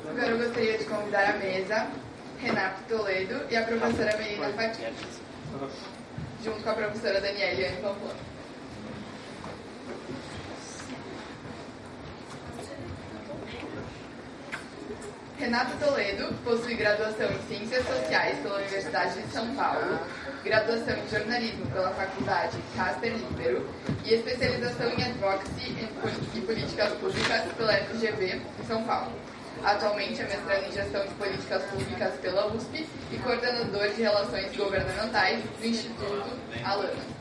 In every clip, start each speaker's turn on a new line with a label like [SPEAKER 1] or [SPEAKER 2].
[SPEAKER 1] Agora eu gostaria de convidar à mesa Renato Toledo e a professora Melina Fachin, junto com a professora Daniela Yane Pamplona. Renato Toledo possui graduação em Ciências Sociais pela Universidade de São Paulo, graduação em Jornalismo pela Faculdade Casper Libero e especialização em Advocacy e Políticas Públicas pela FGV em São Paulo. Atualmente é mestrando em Gestão de Políticas Públicas pela USP e coordenador de Relações Governamentais do Instituto Alana.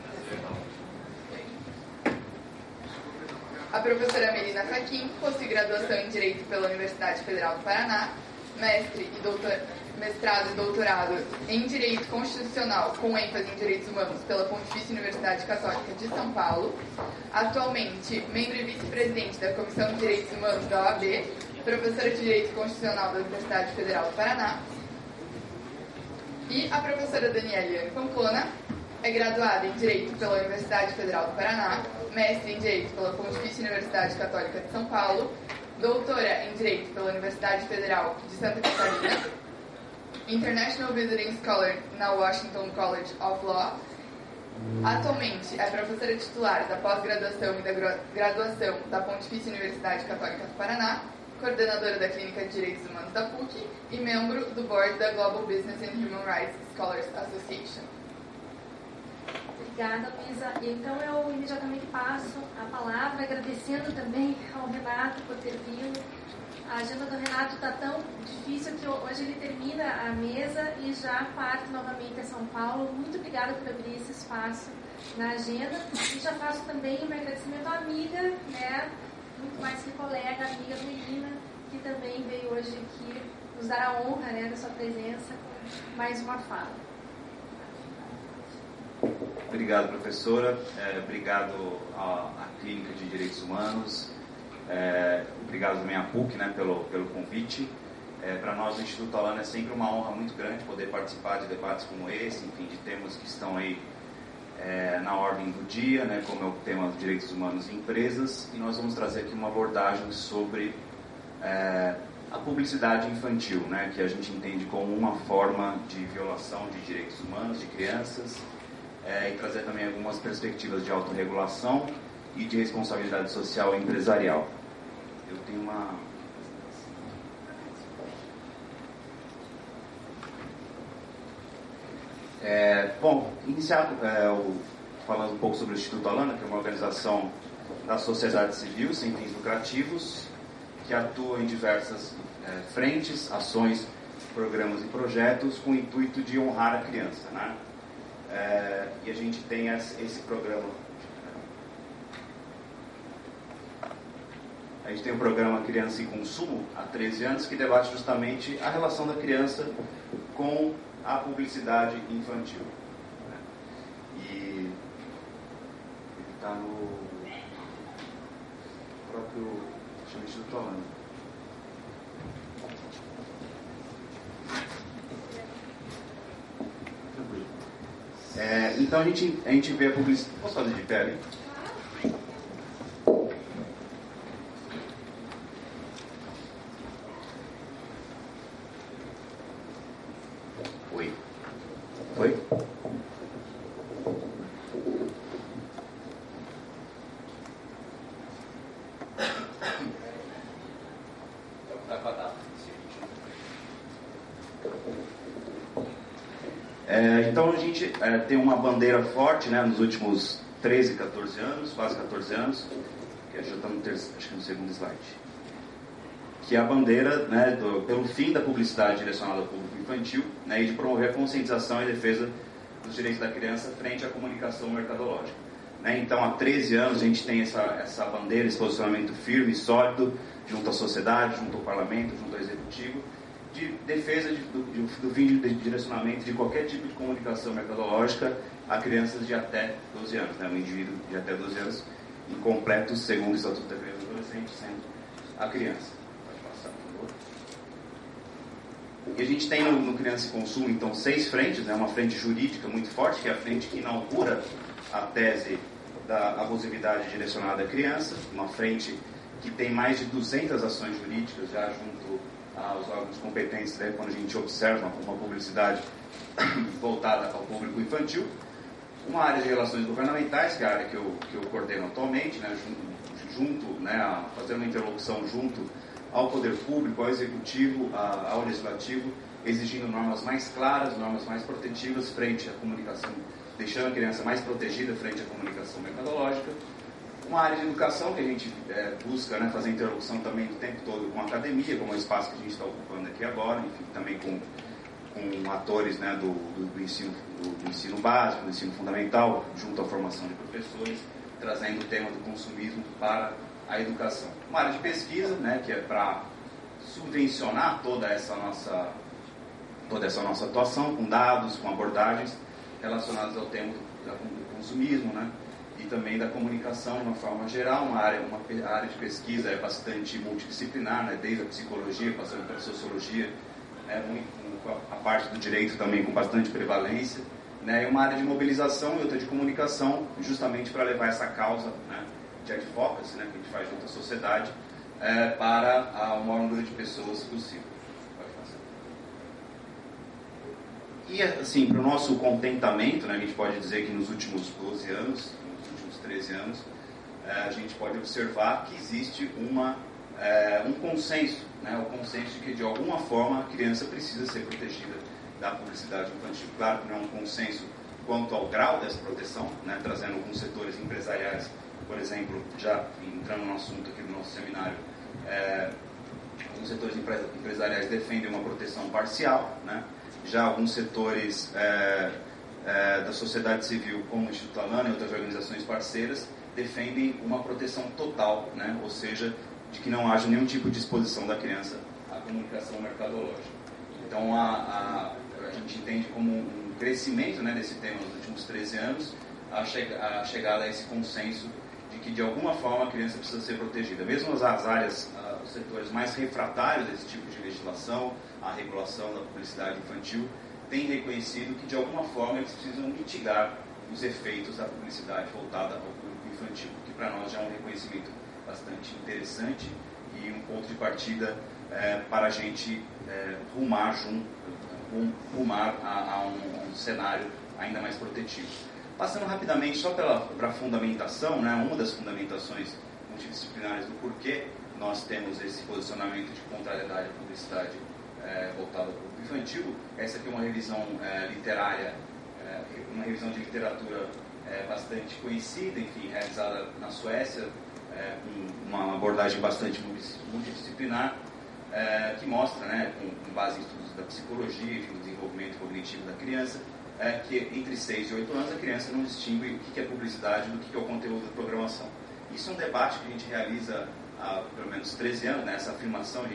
[SPEAKER 1] A professora Melina Fachin possui graduação em Direito pela Universidade Federal do Paraná, mestrado e doutorado em Direito Constitucional com ênfase em Direitos Humanos pela Pontifícia Universidade Católica de São Paulo, atualmente membro e vice-presidente da Comissão de Direitos Humanos da OAB, professora de Direito Constitucional da Universidade Federal do Paraná, e a professora Daniela Yane Pamplona é graduada em Direito pela Universidade Federal do Paraná, mestre em Direito pela Pontifícia Universidade Católica de São Paulo, doutora em Direito pela Universidade Federal de Santa Catarina, International Visiting Scholar na Washington College of Law. Atualmente é professora titular da pós-graduação e da graduação da Pontifícia Universidade Católica do Paraná, coordenadora da Clínica de Direitos Humanos da PUC e membro do board da Global Business and Human Rights Scholars Association.
[SPEAKER 2] Obrigada, Luísa. Então eu imediatamente passo a palavra, agradecendo também ao Renato por ter vindo. A agenda do Renato está tão difícil que hoje ele termina a mesa e já parte novamente a São Paulo. Muito obrigada por abrir esse espaço na agenda. E já faço também um agradecimento à amiga, né, muito mais que colega, a amiga Melina, que também veio hoje aqui nos dar a honra, né, da sua presença com mais uma fala.
[SPEAKER 3] Obrigado, professora. Obrigado à Clínica de Direitos Humanos. Obrigado também à PUC, né, pelo convite. Para nós, o Instituto Alana, é sempre uma honra muito grande poder participar de debates como esse, enfim, de temas que estão aí na ordem do dia, né, como é o tema dos direitos humanos em empresas. E nós vamos trazer aqui uma abordagem sobre a publicidade infantil, né, que a gente entende como uma forma de violação de direitos humanos de crianças, e trazer também algumas perspectivas de autorregulação e de responsabilidade social e empresarial. Eu tenho uma... Bom, iniciar falando um pouco sobre o Instituto Alana, que é uma organização da sociedade civil sem fins lucrativos, que atua em diversas frentes, ações, programas e projetos com o intuito de honrar a criança, né? E a gente tem esse programa. A gente tem o programa Criança e Consumo, há 13 anos, que debate justamente a relação da criança com a publicidade infantil. E ele está no próprio Instituto Alana. Então a gente vê a publicidade. Posso fazer de pé ali? Oi. Oi? Então a gente tem uma bandeira forte, né, nos últimos 13, 14 anos, quase 14 anos, que já estamos no segundo slide, que é a bandeira, né, pelo fim da publicidade direcionada ao público infantil, né, e de promover a conscientização e defesa dos direitos da criança frente à comunicação mercadológica. Né? Então há 13 anos a gente tem essa bandeira, esse posicionamento firme e sólido junto à sociedade, junto ao parlamento, junto ao executivo, de defesa do fim de direcionamento de qualquer tipo de comunicação mercadológica a crianças de até 12 anos, né? Um indivíduo de até 12 anos incompleto, segundo o Estatuto da Criança e do Adolescente, sendo a criança. Pode passar, por favor. E a gente tem no Criança e Consumo, então, 6 frentes, né? Uma frente jurídica muito forte, que é a frente que inaugura a tese da abusividade direcionada à criança, uma frente que tem mais de 200 ações jurídicas já junto aos órgãos competentes, né, quando a gente observa uma publicidade voltada ao público infantil. Uma área de relações governamentais, que é a área que eu coordeno atualmente, né, fazer uma interlocução junto ao poder público, ao executivo, ao legislativo, exigindo normas mais claras, normas mais protetivas frente à comunicação, deixando a criança mais protegida frente à comunicação mercadológica. Uma área de educação que a gente busca, né, fazer interlocução também o tempo todo com a academia, como é o espaço que a gente está ocupando aqui agora, enfim, também com atores, né, do ensino básico, do ensino fundamental, junto à formação de professores, trazendo o tema do consumismo para a educação. Uma área de pesquisa, né, que é para subvencionar toda essa nossa atuação, com dados, com abordagens relacionadas ao tema do consumismo, né, e também da comunicação de uma forma geral. A área de pesquisa é bastante multidisciplinar, né, desde a psicologia, passando pela sociologia, a parte do direito também com bastante prevalência, né, e uma área de mobilização e outra de comunicação, justamente para levar essa causa, né, de advocacy, né, que a gente faz junto à sociedade, para o maior número de pessoas possível. E, assim, para o nosso contentamento, né, a gente pode dizer que nos últimos 12 anos, nos últimos 13 anos, a gente pode observar que existe um consenso, né, o consenso de que, de alguma forma, a criança precisa ser protegida da publicidade infantil. Claro que não é um consenso quanto ao grau dessa proteção, né, trazendo alguns setores empresariais, por exemplo, já entrando no assunto aqui do nosso seminário, alguns setores empresariais defendem uma proteção parcial, né, já alguns setores da sociedade civil, como o Instituto Alana e outras organizações parceiras, defendem uma proteção total, né, ou seja, de que não haja nenhum tipo de exposição da criança à comunicação mercadológica. Então, a gente entende como um crescimento, né, desse tema nos últimos 13 anos, a chegada a esse consenso de que, de alguma forma, a criança precisa ser protegida. Mesmo as áreas, os setores mais refratários desse tipo de legislação, a regulação da publicidade infantil, têm reconhecido que, de alguma forma, eles precisam mitigar os efeitos da publicidade voltada ao público infantil, que para nós já é um reconhecimento bastante interessante e um ponto de partida para a gente rumar a um cenário ainda mais protetivo. Passando rapidamente só para a fundamentação, né, uma das fundamentações multidisciplinares do porquê nós temos esse posicionamento de contrariedade à publicidade voltada ao público infantil. Essa aqui é uma revisão literária, uma revisão de literatura bastante conhecida, enfim, realizada na Suécia, com uma abordagem bastante multidisciplinar, que mostra, né, com base em estudos da psicologia e do desenvolvimento cognitivo da criança, que entre 6 e 8 anos a criança não distingue o que é publicidade do que é o conteúdo da programação. Isso é um debate que a gente realiza há pelo menos 13 anos, né? Essa afirmação a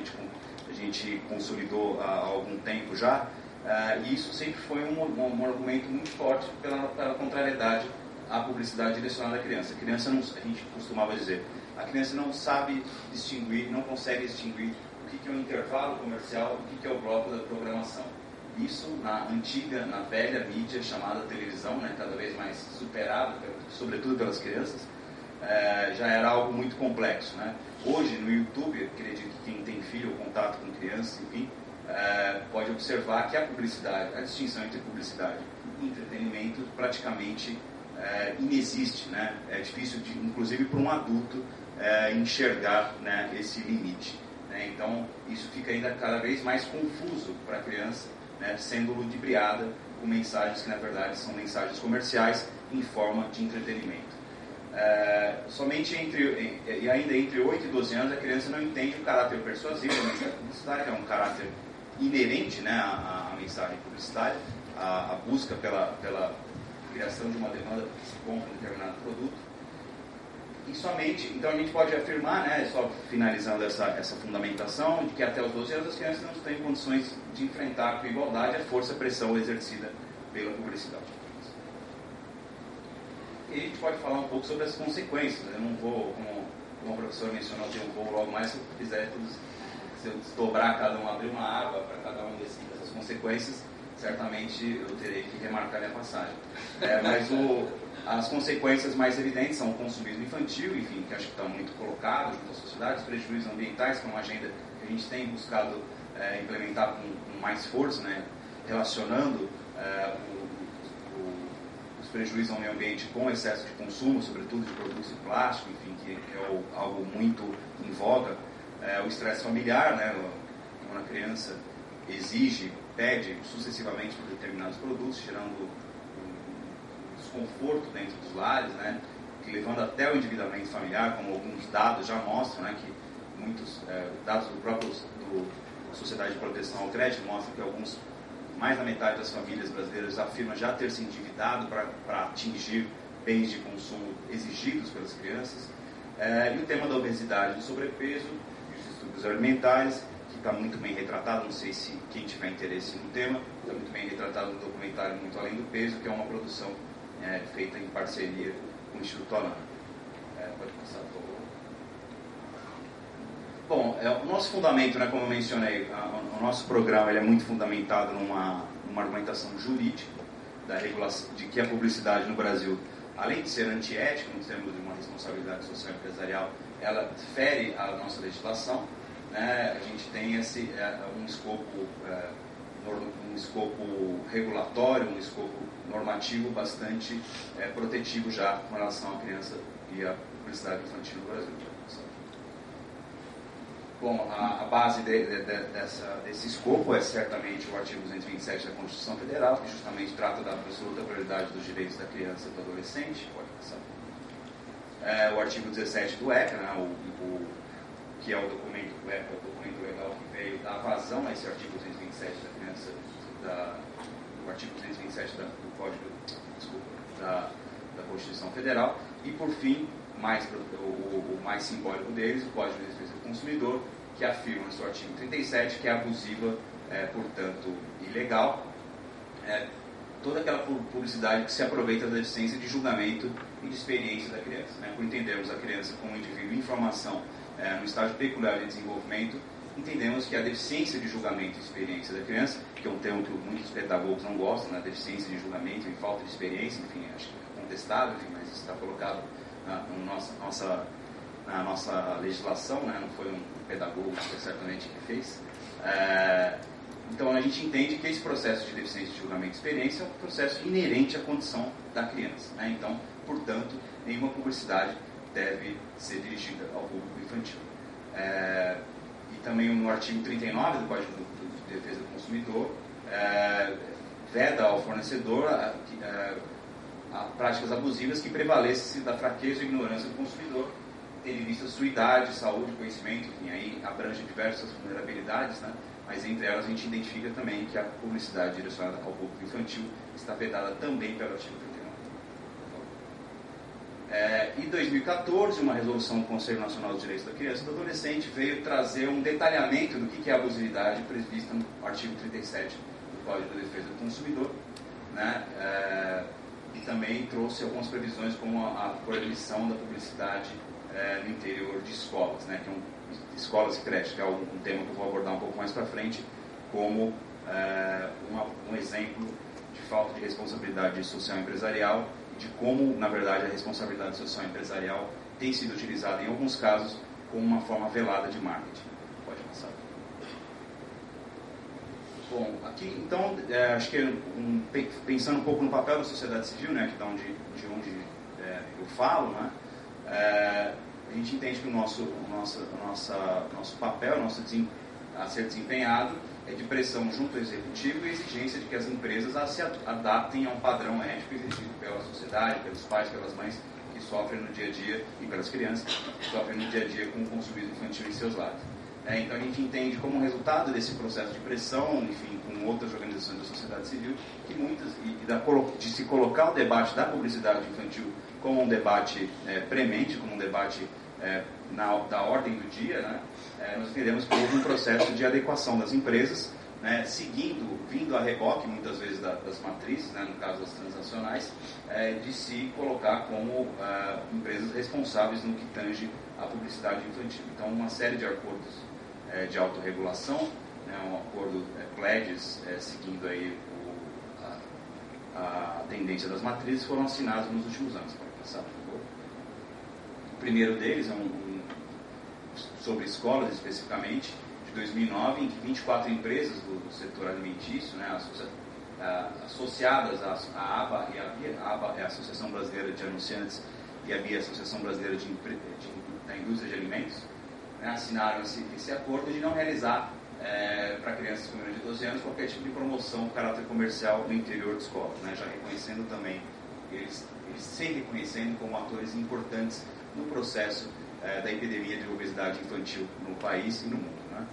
[SPEAKER 3] gente consolidou há algum tempo já, e isso sempre foi um argumento muito forte pela contrariedade à publicidade direcionada à criança. A gente costumava dizer, a criança não sabe distinguir, não consegue distinguir o que é um intervalo comercial, o que é o bloco da programação. Isso na velha mídia chamada televisão, né, cada vez mais superada, sobretudo pelas crianças, já era algo muito complexo, né? Hoje, no YouTube, acredito que quem tem filho ou contato com crianças, enfim, pode observar que a distinção entre publicidade e entretenimento praticamente inexiste, né? É difícil, inclusive, para um adulto enxergar, né, esse limite, né? Então, isso fica ainda cada vez mais confuso para a criança, né, sendo ludibriada com mensagens que, na verdade, são mensagens comerciais em forma de entretenimento. Somente ainda entre 8 e 12 anos a criança não entende o caráter persuasivo da mensagem publicitária, que é um caráter inerente, né, à mensagem publicitária, a busca pela criação de uma demanda que se compra um determinado produto. E somente, então a gente pode afirmar, né, só finalizando essa fundamentação, de que até os 12 anos as crianças não têm condições de enfrentar com igualdade a força e a pressão exercida pela publicidade. E a gente pode falar um pouco sobre as consequências. Eu não vou, como a professora mencionou, eu vou logo mais, se eu quiser, se eu desdobrar cada um, abrir uma aba para cada uma dessas consequências, certamente eu terei que remarcar minha passagem. Mas as consequências mais evidentes são o consumismo infantil, enfim, que acho que está muito colocado junto à sociedade, os prejuízos ambientais, que é uma agenda que a gente tem buscado implementar com mais força, né, relacionando os prejuízos ao meio ambiente com o excesso de consumo, sobretudo de produtos de plástico, enfim, que é algo muito em voga. O estresse familiar, né, quando a criança pede sucessivamente por determinados produtos, gerando um desconforto dentro dos lares, né, levando até o endividamento familiar, como alguns dados já mostram, né, que muitos dados do próprio Sociedade de Proteção ao Crédito mostram que mais da metade das famílias brasileiras afirma já ter se endividado para atingir bens de consumo exigidos pelas crianças. E o tema da obesidade e do sobrepeso, e os distúrbios alimentares, que está muito bem retratado, não sei se quem tiver interesse no tema, está muito bem retratado no documentário Muito Além do Peso, que é uma produção feita em parceria com o Instituto Alan. Pode passar, por favor. Bom, o nosso fundamento, né, como eu mencionei, o nosso programa ele é muito fundamentado numa argumentação jurídica da regulação, de que a publicidade no Brasil, além de ser antiética, no termos de uma responsabilidade social empresarial, ela fere a nossa legislação, né? A gente tem um escopo regulatório, um escopo normativo bastante protetivo já com relação à criança e à publicidade infantil no Brasil. Bom, a base desse escopo é certamente o artigo 227 da Constituição Federal, que justamente trata da absoluta prioridade dos direitos da criança e do adolescente. Pode passar. O artigo 17 do ECA, né, que é o documento legal que veio dar vazão a esse artigo 227 da criança, o artigo 227 do Código, da Constituição Federal. E, por fim, o mais simbólico deles, o Código de Defesa do Consumidor, que afirma no seu artigo 37 que é abusiva, portanto, ilegal, toda aquela publicidade que se aproveita da deficiência de julgamento e de experiência da criança. Né? Por entendermos a criança como um indivíduo em formação no estágio peculiar de desenvolvimento, entendemos que a deficiência de julgamento e experiência da criança, que é um termo que muitos pedagogos não gostam, né? Deficiência de julgamento e falta de experiência, enfim, acho que é contestável, enfim, mas isso está colocado na nossa legislação, né? Não foi um pedagogo certamente que fez. Então a gente entende que esse processo de deficiência de julgamento e experiência é um processo inerente à condição da criança, né? Então, portanto, nenhuma publicidade deve ser dirigida ao público infantil. E também no artigo 39 do Código de Defesa do Consumidor, veda ao fornecedor a práticas abusivas que prevalecem da fraqueza e ignorância do consumidor, tendo em vista sua idade, saúde, conhecimento, enfim, aí abrange diversas vulnerabilidades, né? Mas entre elas a gente identifica também que a publicidade direcionada ao público infantil está vedada também pelo artigo 39. Em 2014, uma resolução do Conselho Nacional dos Direitos da Criança e do Adolescente veio trazer um detalhamento do que é abusividade prevista no artigo 37 do Código de Defesa do Consumidor, né? E também trouxe algumas previsões como a proibição da publicidade no interior de escolas, né, que escolas e creches, que é um tema que eu vou abordar um pouco mais para frente, como um exemplo de falta de responsabilidade social empresarial, de como, na verdade, a responsabilidade social empresarial tem sido utilizada, em alguns casos, como uma forma velada de marketing. Pode passar. Bom, aqui, então, acho que pensando um pouco no papel da sociedade civil, né, que de onde eu falo, né, a gente entende que o nosso papel, a ser desempenhado, é de pressão junto ao executivo e exigência de que as empresas se adaptem a um padrão ético exigido pela sociedade, pelos pais, pelas mães que sofrem no dia a dia, e pelas crianças que sofrem no dia a dia com o consumismo infantil em seus lares. Então a gente entende como resultado desse processo de pressão, enfim, com outras organizações da sociedade civil, que muitas, de se colocar o debate da publicidade infantil como um debate premente, como um debate da ordem do dia, né? Nós entendemos que houve um processo de adequação das empresas, né, vindo a reboque muitas vezes das matrizes, né, no caso das transnacionais, de se colocar como empresas responsáveis no que tange a publicidade infantil. Então, uma série de acordos de autorregulação, né, um acordo pledges, seguindo aí a tendência das matrizes foram assinados nos últimos anos. Pode passar, por favor. O primeiro deles é sobre escolas especificamente, de 2009, em que 24 empresas do setor alimentício, né, associadas à ABA, e a BIA, a ABA é a Associação Brasileira de Anunciantes e a BIA é a Associação Brasileira da Indústria de Alimentos, né, assinaram esse acordo de não realizar para crianças com menos de 12 anos qualquer tipo de promoção de caráter comercial no interior de escolas, né, já reconhecendo também, eles se reconhecendo como atores importantes no processo da epidemia de obesidade infantil no país e no mundo. Né?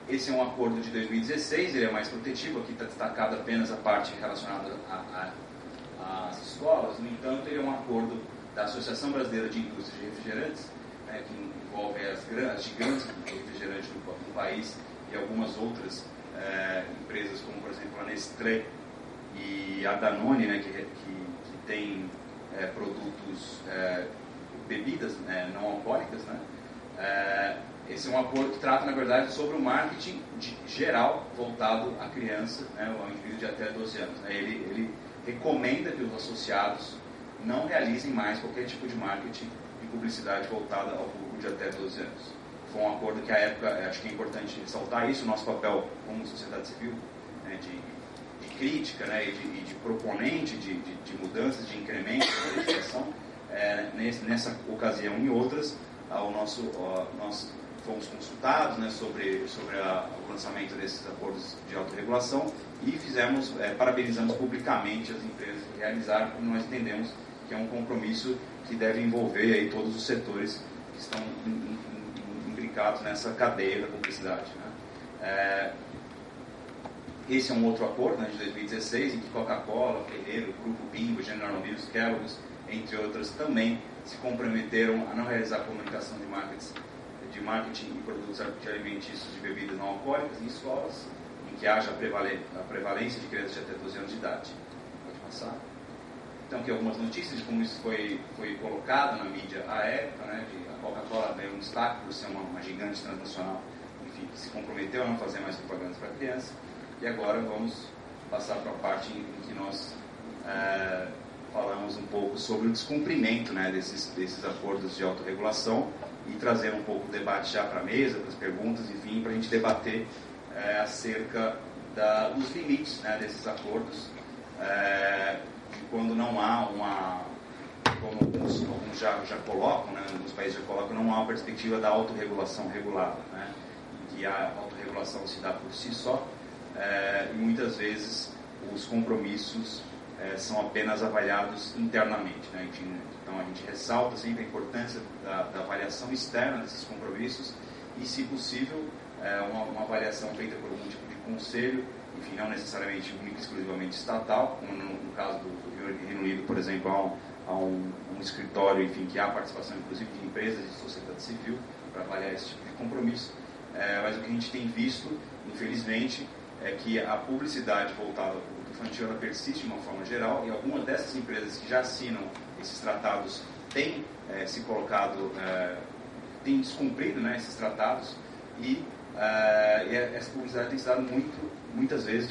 [SPEAKER 3] Esse é um acordo de 2016, ele é mais protetivo, aqui está destacado apenas a parte relacionada às escolas. No entanto, ele é um acordo da Associação Brasileira de Indústria de Refrigerantes, né, que envolve as gigantes de refrigerante do país e algumas outras empresas, como por exemplo a Nestlé e a Danone, né, que tem produtos, bebidas não alcoólicas, né? Esse é um acordo que trata, na verdade, sobre o marketing geral voltado à criança, né, ao indivíduo de até 12 anos. Né? Ele recomenda que os associados não realizem mais qualquer tipo de marketing e publicidade voltada ao público de até 12 anos. Foi um acordo que, à época, acho que é importante ressaltar isso, o nosso papel como sociedade civil, né, de crítica, né, e de proponente de mudanças, de incremento da legislação. Nessa ocasião e outras, nós fomos consultados, né, sobre o lançamento desses acordos de autorregulação e parabenizamos publicamente as empresas que realizaram, porque nós entendemos que é um compromisso que deve envolver aí todos os setores que estão imbricados nessa cadeia da publicidade. Né? Esse é um outro acordo, né, de 2016, em que Coca-Cola, Ferreiro, Grupo Bimbo, General Mills, Kellogg's, entre outras, também se comprometeram a não realizar comunicação de marketing e produtos alimentícios de bebidas não alcoólicas em escolas, em que haja a prevalência de crianças de até 12 anos de idade. Pode passar. Então, aqui algumas notícias de como isso foi colocado na mídia à época, né, a Coca-Cola deu um destaque por ser uma gigante transnacional, enfim, que se comprometeu a não fazer mais propagandas para criança. E agora vamos passar para a parte em que nós falamos um pouco sobre o descumprimento, né, desses acordos de autorregulação e trazer um pouco o debate já para a mesa, para as perguntas, enfim, para a gente debater acerca dos limites, né, desses acordos, quando não há como alguns já colocam, né, alguns países já colocam, não há uma perspectiva da autorregulação regulada, né, em que a autorregulação se dá por si só, e muitas vezes os compromissos são apenas avaliados internamente. Né? Então a gente ressalta sempre a importância da avaliação externa desses compromissos e, se possível, uma avaliação feita por algum tipo de conselho, enfim, não necessariamente única e exclusivamente estatal, como no caso do Reino Unido, por exemplo, há um escritório, enfim, que há participação inclusive de empresas de sociedade civil para avaliar esse tipo de compromisso, mas o que a gente tem visto, infelizmente, é que a publicidade voltada ao público infantil ela persiste de uma forma geral, e algumas dessas empresas que já assinam esses tratados têm se colocado, têm descumprido, né, esses tratados, e essa publicidade tem se dado muitas vezes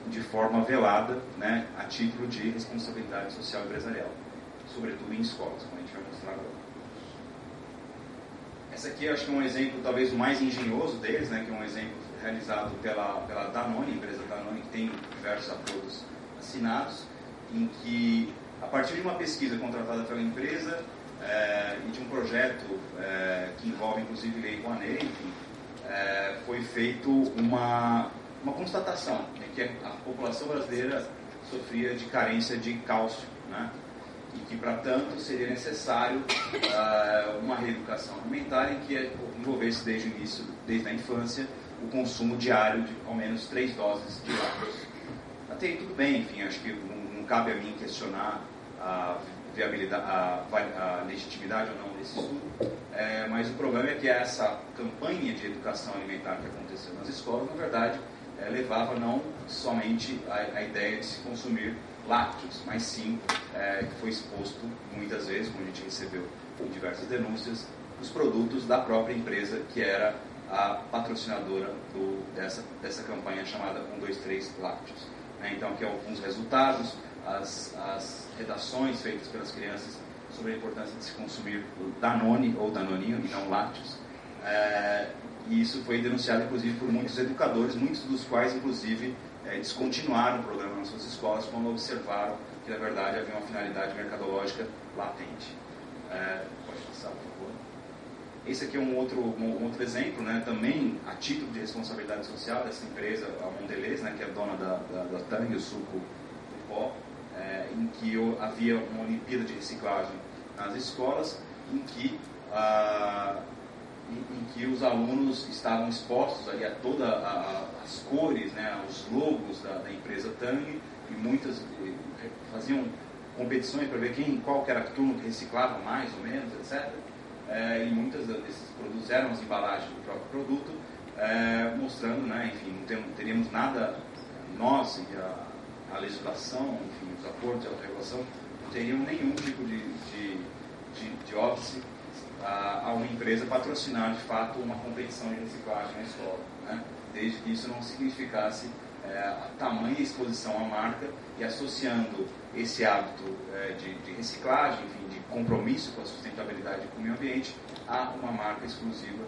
[SPEAKER 3] de forma velada, né, a título de responsabilidade social empresarial, sobretudo em escolas, como a gente vai mostrar agora. Essa aqui eu acho que é um exemplo talvez o mais engenhoso deles, né, que é um exemplo realizado pela Danone, a empresa Danone, que tem diversos acordos assinados, em que, a partir de uma pesquisa contratada pela empresa e de um projeto que envolve inclusive Lei Rouanet, enfim, foi feito uma constatação, né, que a população brasileira sofria de carência de cálcio, né, e que, para tanto, seria necessário uma reeducação alimentar em que envolvesse desde o início, desde a infância, o consumo diário de ao menos 3 doses de lácteos. Até aí tudo bem, enfim, acho que não cabe a mim questionar a viabilidade, a legitimidade ou não desse estudo, mas o problema é que essa campanha de educação alimentar que aconteceu nas escolas, na verdade, levava não somente a ideia de se consumir lácteos, mas sim que foi exposto muitas vezes, como a gente recebeu diversas denúncias, os produtos da própria empresa, que era a patrocinadora dessa campanha chamada 123 Lácteos. Então, aqui alguns resultados, as redações feitas pelas crianças sobre a importância de se consumir o Danone ou Danoninho e não lácteos. E isso foi denunciado, inclusive, por muitos educadores, muitos dos quais, inclusive, descontinuaram o programa nas suas escolas quando observaram que, na verdade, havia uma finalidade mercadológica latente. Pode passar, por favor. Esse aqui é um outro exemplo, né, também a título de responsabilidade social dessa empresa, a Mondelez, né, que é dona da Tang, o suco do pó, em que havia uma Olimpíada de reciclagem nas escolas, em que os alunos estavam expostos ali a todas as cores, né, os logos da empresa Tang, e muitas faziam competições para ver qual que era a turma que reciclava mais ou menos, etc. E muitas desses produtos eram as embalagens do próprio produto, mostrando, né, enfim, não teríamos nada, nós e a legislação, enfim, os acordos de autorregulação, não teriam nenhum tipo de óbice a uma empresa patrocinar de fato uma competição de reciclagem na escola, né? Desde que isso não significasse a tamanha exposição à marca, e associando esse hábito de reciclagem, enfim, de compromisso com a sustentabilidade e com o meio ambiente, a uma marca exclusiva,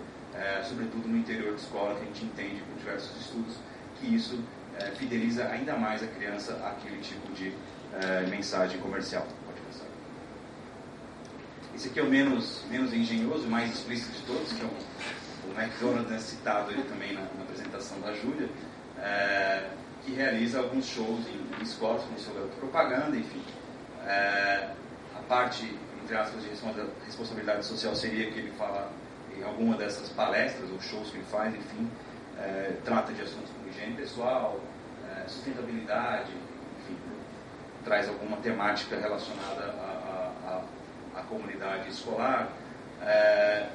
[SPEAKER 3] sobretudo no interior de escola, que a gente entende por diversos estudos que isso fideliza ainda mais a criança àquele tipo de mensagem comercial. Pode passar. Esse aqui é o menos engenhoso, mais explícito de todos, que é o McDonald's, né, citado ele também na apresentação da Júlia, que realiza alguns shows em escolas com seu garoto propaganda, enfim. A parte, entre aspas, de responsabilidade social seria que ele fala em alguma dessas palestras ou shows que ele faz, enfim, trata de assuntos como higiene pessoal, sustentabilidade, enfim, traz alguma temática relacionada à comunidade escolar,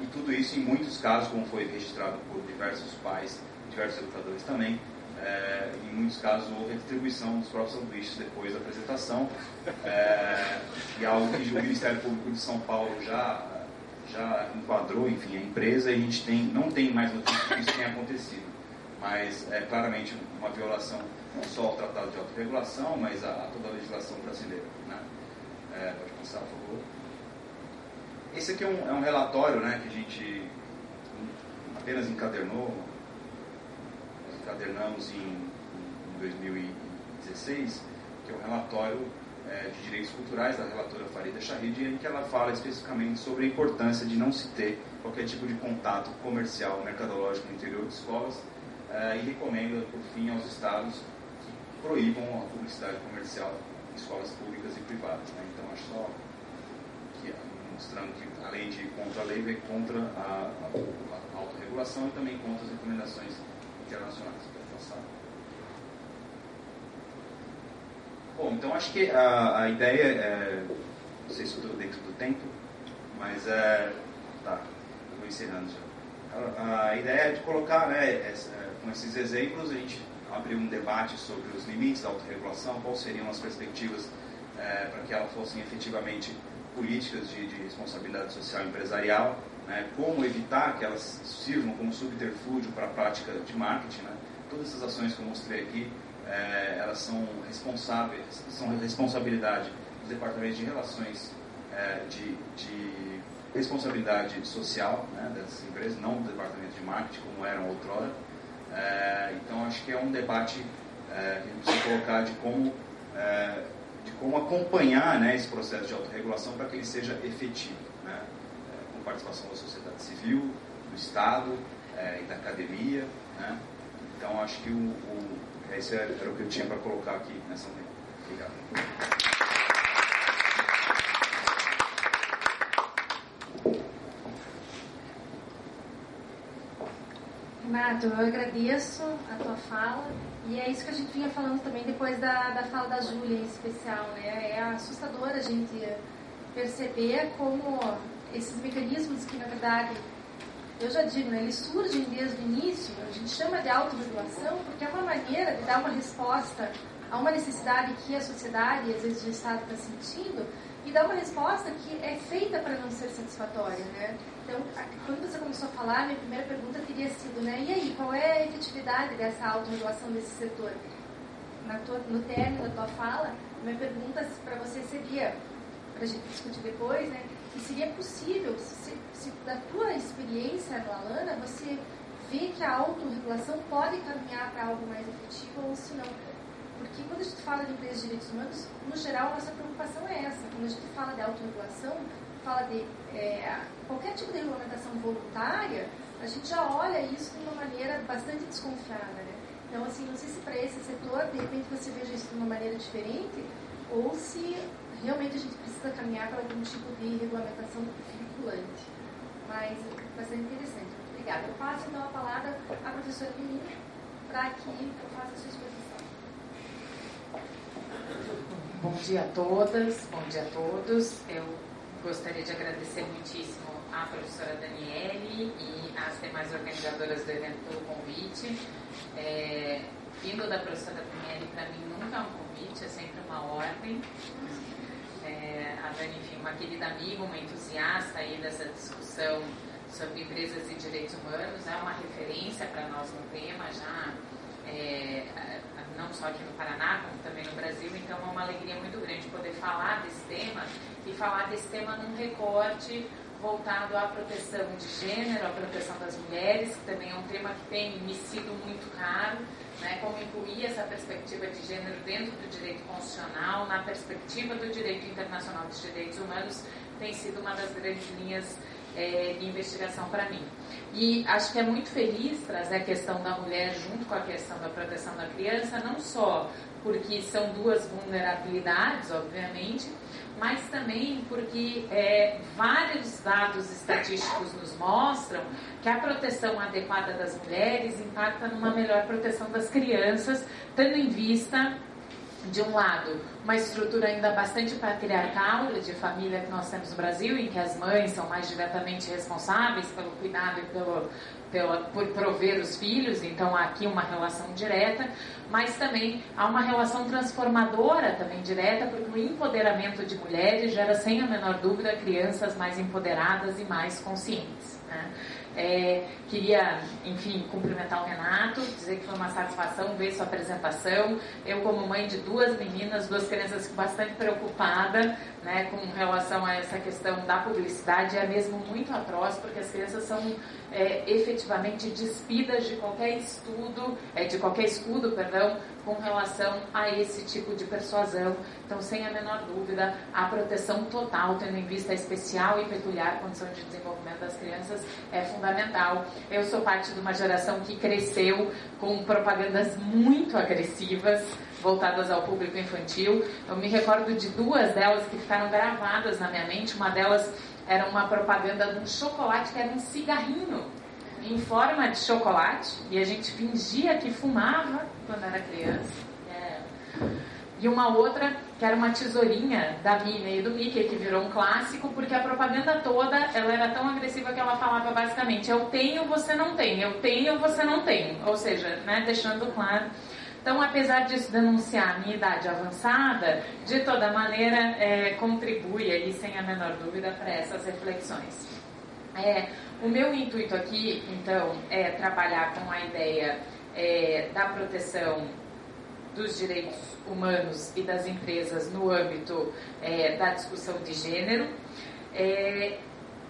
[SPEAKER 3] e tudo isso, em muitos casos, como foi registrado por diversos pais, diversos educadores também, em muitos casos houve distribuição dos próprios sanduíches depois da apresentação, e algo que o Ministério Público de São Paulo já enquadrou, enfim, a empresa, e a gente não tem mais notícia que isso tenha acontecido, mas é claramente uma violação não só ao Tratado de Autorregulação, mas a toda a legislação brasileira, né? Pode passar, por favor. Esse aqui é um relatório, né, que a gente apenas encadernamos em 2016, que é um relatório de direitos culturais da relatora Farida Shahid, em que ela fala especificamente sobre a importância de não se ter qualquer tipo de contato comercial, mercadológico no interior de escolas, e recomenda, por fim, aos estados que proíbam a publicidade comercial em escolas públicas e privadas, né? Então, acho só que mostrando que, além de ir contra a lei, vai contra a autorregulação e também contra as recomendações internacionais. Pode passar. Bom, então acho que a ideia não sei se eu estou dentro do tempo, mas tá, eu vou encerrando já. A ideia é de colocar, né, com esses exemplos, a gente abrir um debate sobre os limites da autorregulação, quais seriam as perspectivas para que elas fossem efetivamente políticas de responsabilidade social empresarial, né, como evitar que elas sirvam como subterfúgio para a prática de marketing, né? Todas essas ações que eu mostrei aqui, elas são responsabilidade dos departamentos de relações de responsabilidade social, né, dessas empresas, não do departamento de marketing como eram outrora. Então acho que é um debate que a gente precisa colocar de como acompanhar, né, esse processo de autorregulação para que ele seja efetivo, né, com participação da sociedade civil, do Estado e da academia, né. Então acho que esse era o que eu tinha para colocar aqui nessa manhã. Obrigado.
[SPEAKER 2] Renato, eu agradeço a tua fala, e é isso que a gente vinha falando também depois da fala da Júlia em especial, né? É assustador a gente perceber como esses mecanismos que, na verdade, eu já digo, né, eles surgem desde o início, a gente chama de autorregulação porque é uma maneira de dar uma resposta a uma necessidade que a sociedade e às vezes o Estado está sentindo e dar uma resposta que é feita para não ser satisfatória, né? Então, quando você começou a falar, minha primeira pergunta teria sido, né? E aí, qual é a efetividade dessa autorregulação desse setor? No término da tua fala, minha pergunta para você seria, para a gente discutir depois, né? Que seria possível, se da tua experiência no Alana, você vê que a autorregulação pode caminhar para algo mais efetivo ou se não. Porque quando a gente fala de empresas de direitos humanos, no geral, a nossa preocupação é essa. Quando a gente fala de autorregulação, fala de qualquer tipo de regulamentação voluntária, a gente já olha isso de uma maneira bastante desconfiada, né? Então, assim, não sei se para esse setor, de repente, você veja isso de uma maneira diferente ou se realmente a gente precisa caminhar para algum tipo de regulamentação vinculante. Mas bastante interessante. Obrigada. Eu passo, então, a palavra à professora Menina para que eu faça a sua exposição.
[SPEAKER 4] Bom dia a todas, bom dia a todos. Eu gostaria de agradecer muitíssimo à professora Daniele e às demais organizadoras do evento pelo convite. Vindo da professora Daniele, para mim nunca é um convite, é sempre uma ordem. A Dani, enfim, uma querida amiga, uma entusiasta aí dessa discussão sobre empresas e direitos humanos, é uma referência para nós no tema já, não só aqui no Paraná, como também no Brasil, então é uma alegria muito grande poder falar desse tema e falar desse tema num recorte voltado à proteção de gênero, à proteção das mulheres, que também é um tema que tem me sido muito caro, né, como incluir essa perspectiva de gênero dentro do direito constitucional, na perspectiva do direito internacional dos direitos humanos, tem sido uma das grandes linhas de investigação para mim. E acho que é muito feliz trazer a questão da mulher junto com a questão da proteção da criança, não só porque são duas vulnerabilidades, obviamente, mas também porque vários dados estatísticos nos mostram que a proteção adequada das mulheres impacta numa melhor proteção das crianças, tendo em vista, de um lado, uma estrutura ainda bastante patriarcal de família que nós temos no Brasil, em que as mães são mais diretamente responsáveis pelo cuidado e por prover os filhos, então há aqui uma relação direta, mas também há uma relação transformadora também direta, porque o empoderamento de mulheres gera, sem a menor dúvida, crianças mais empoderadas e mais conscientes, né? Queria, enfim, cumprimentar o Renato, dizer que foi uma satisfação ver sua apresentação. Eu, como mãe de duas meninas, duas crianças, bastante preocupada, né, com relação a essa questão da publicidade, é mesmo muito atroz, porque as crianças são efetivamente despidas de qualquer escudo, com relação a esse tipo de persuasão. Então, sem a menor dúvida, a proteção total, tendo em vista a especial e peculiar condição de desenvolvimento das crianças, é fundamental. Eu sou parte de uma geração que cresceu com propagandas muito agressivas, voltadas ao público infantil. Eu me recordo de duas delas que ficaram gravadas na minha mente. Uma delas era uma propaganda de um chocolate que era um cigarrinho em forma de chocolate, e a gente fingia que fumava quando era criança. E uma outra que era uma tesourinha da Minnie e do Mickey, que virou um clássico, porque a propaganda toda ela era tão agressiva que ela falava basicamente: eu tenho, você não tem, eu tenho, você não tem. Ou seja, né, deixando claro. Então, apesar disso denunciar a minha idade avançada, de toda maneira contribui aí, sem a menor dúvida, para essas reflexões. O meu intuito aqui, então, é trabalhar com a ideia da proteção dos direitos humanos e das empresas no âmbito da discussão de gênero.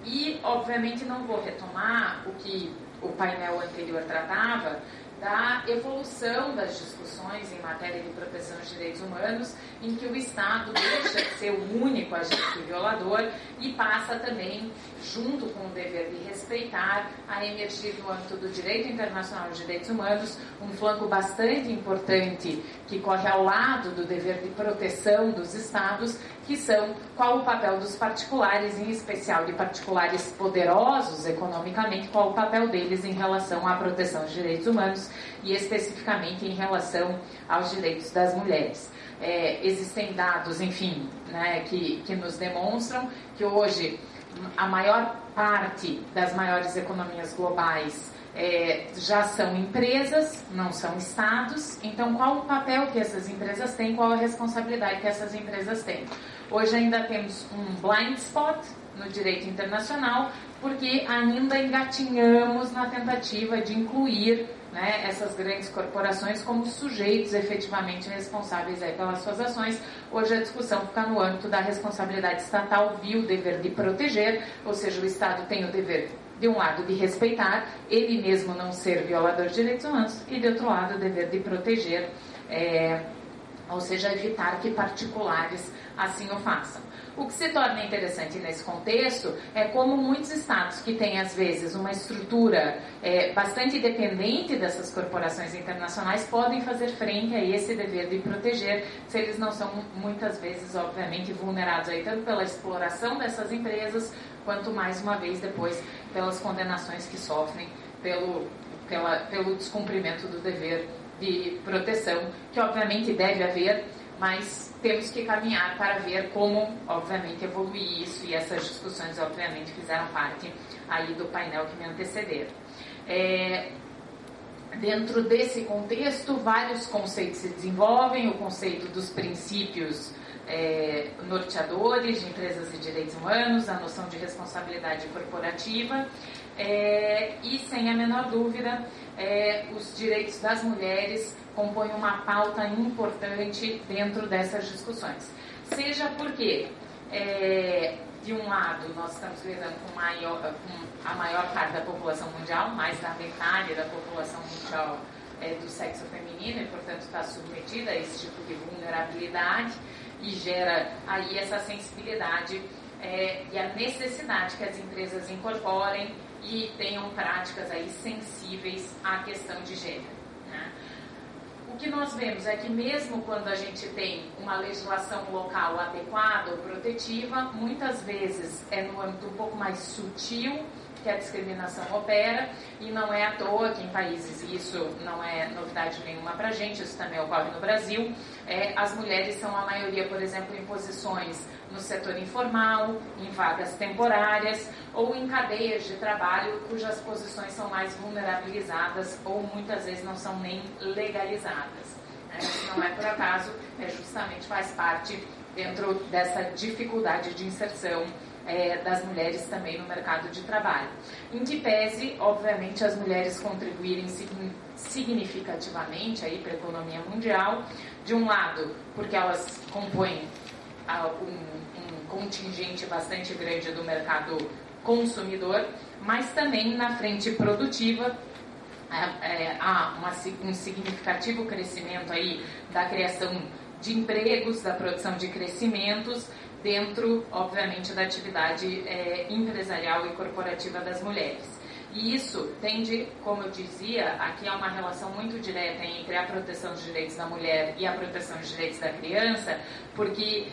[SPEAKER 4] E, obviamente, não vou retomar o que o painel anterior tratava, da evolução das discussões em matéria de proteção dos direitos humanos, em que o Estado deixa de ser o único agente violador e passa também, junto com o dever de respeitar, a emergir no âmbito do direito internacional de direitos humanos, um flanco bastante importante que corre ao lado do dever de proteção dos Estados, que são qual o papel dos particulares, em especial de particulares poderosos economicamente, qual o papel deles em relação à proteção dos direitos humanos e especificamente em relação aos direitos das mulheres. Existem dados, enfim, né, que nos demonstram que hoje a maior parte das maiores economias globais já são empresas, não são estados. Então, qual o papel que essas empresas têm, qual a responsabilidade que essas empresas têm? Hoje ainda temos um blind spot no direito internacional, porque ainda engatinhamos na tentativa de incluir, né, essas grandes corporações como sujeitos efetivamente responsáveis aí pelas suas ações. Hoje a discussão fica no âmbito da responsabilidade estatal via o dever de proteger, ou seja, o Estado tem o dever, de um lado, de respeitar, ele mesmo não ser violador de direitos humanos, e de outro lado, o dever de proteger, ou seja, evitar que particulares assim o façam. O que se torna interessante nesse contexto é como muitos estados que têm, às vezes, uma estrutura bastante dependente dessas corporações internacionais podem fazer frente a esse dever de proteger, se eles não são, muitas vezes, obviamente, vulnerados aí, tanto pela exploração dessas empresas, quanto, mais uma vez, depois, pelas condenações que sofrem pelo descumprimento do dever de proteção, que, obviamente, deve haver, mas temos que caminhar para ver como, obviamente, evoluir isso, e essas discussões, obviamente, fizeram parte aí do painel que me antecederam. Dentro desse contexto, vários conceitos se desenvolvem, o conceito dos princípios norteadores de empresas e direitos humanos, a noção de responsabilidade corporativa, e, sem a menor dúvida, os direitos das mulheres compõem uma pauta importante dentro dessas discussões. Seja porque, de um lado, nós estamos lidando com a maior parte da população mundial, mais da metade da população mundial do sexo feminino, e, portanto, está submetida a esse tipo de vulnerabilidade, e gera aí essa sensibilidade e a necessidade que as empresas incorporem e tenham práticas aí sensíveis à questão de gênero. O que nós vemos é que, mesmo quando a gente tem uma legislação local adequada ou protetiva, muitas vezes é no âmbito um pouco mais sutil que a discriminação opera, e não é à toa que em países, e isso não é novidade nenhuma para a gente, isso também ocorre no Brasil, as mulheres são a maioria, por exemplo, em posições no setor informal, em vagas temporárias ou em cadeias de trabalho cujas posições são mais vulnerabilizadas ou muitas vezes não são nem legalizadas. Isso não é por acaso, justamente faz parte dentro dessa dificuldade de inserção das mulheres também no mercado de trabalho. Em que pese, obviamente, as mulheres contribuírem significativamente aí para a economia mundial, de um lado, porque elas compõem um contingente bastante grande do mercado consumidor, mas também na frente produtiva há um significativo crescimento aí da criação de empregos, da produção de crescimentos, dentro, obviamente, da atividade empresarial e corporativa das mulheres. E isso tende, como eu dizia, aqui há uma relação muito direta entre a proteção dos direitos da mulher e a proteção dos direitos da criança, porque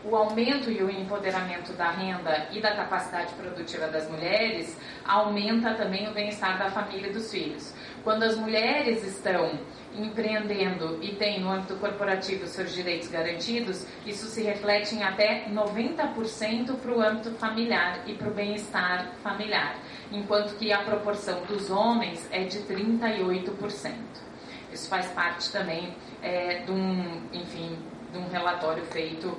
[SPEAKER 4] o aumento e o empoderamento da renda e da capacidade produtiva das mulheres aumenta também o bem-estar da família e dos filhos. Quando as mulheres estão empreendendo e têm no âmbito corporativo seus direitos garantidos, isso se reflete em até 90% para o âmbito familiar e para o bem-estar familiar, enquanto que a proporção dos homens é de 38%. Isso faz parte também de um relatório feito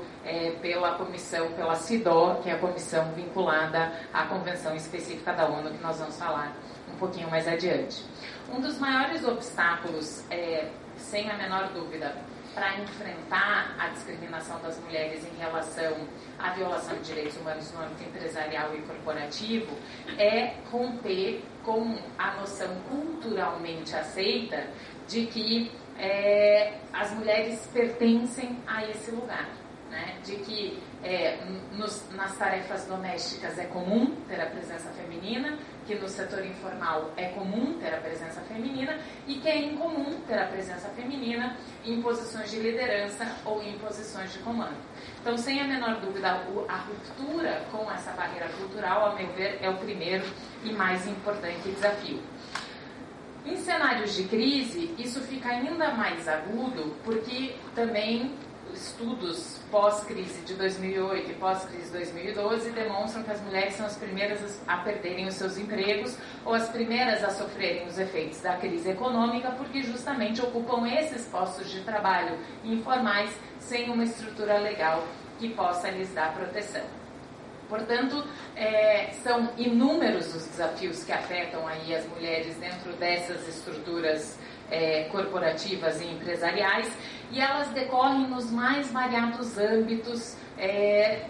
[SPEAKER 4] pela comissão, pela CIDO, que é a comissão vinculada à Convenção Específica da ONU, que nós vamos falar um pouquinho mais adiante. Um dos maiores obstáculos, sem a menor dúvida, para enfrentar a discriminação das mulheres em relação à violação de direitos humanos no âmbito empresarial e corporativo é romper com a noção culturalmente aceita de que as mulheres pertencem a esse lugar, né? De que nas tarefas domésticas é comum ter a presença feminina, que no setor informal é comum ter a presença feminina e que é incomum ter a presença feminina em posições de liderança ou em posições de comando. Então, sem a menor dúvida, a ruptura com essa barreira cultural, ao meu ver, é o primeiro e mais importante desafio. Em cenários de crise, isso fica ainda mais agudo, porque também estudos pós-crise de 2008 e pós-crise de 2012 demonstram que as mulheres são as primeiras a perderem os seus empregos ou as primeiras a sofrerem os efeitos da crise econômica, porque justamente ocupam esses postos de trabalho informais sem uma estrutura legal que possa lhes dar proteção. Portanto, são inúmeros os desafios que afetam aí as mulheres dentro dessas estruturas corporativas e empresariais, e elas decorrem nos mais variados âmbitos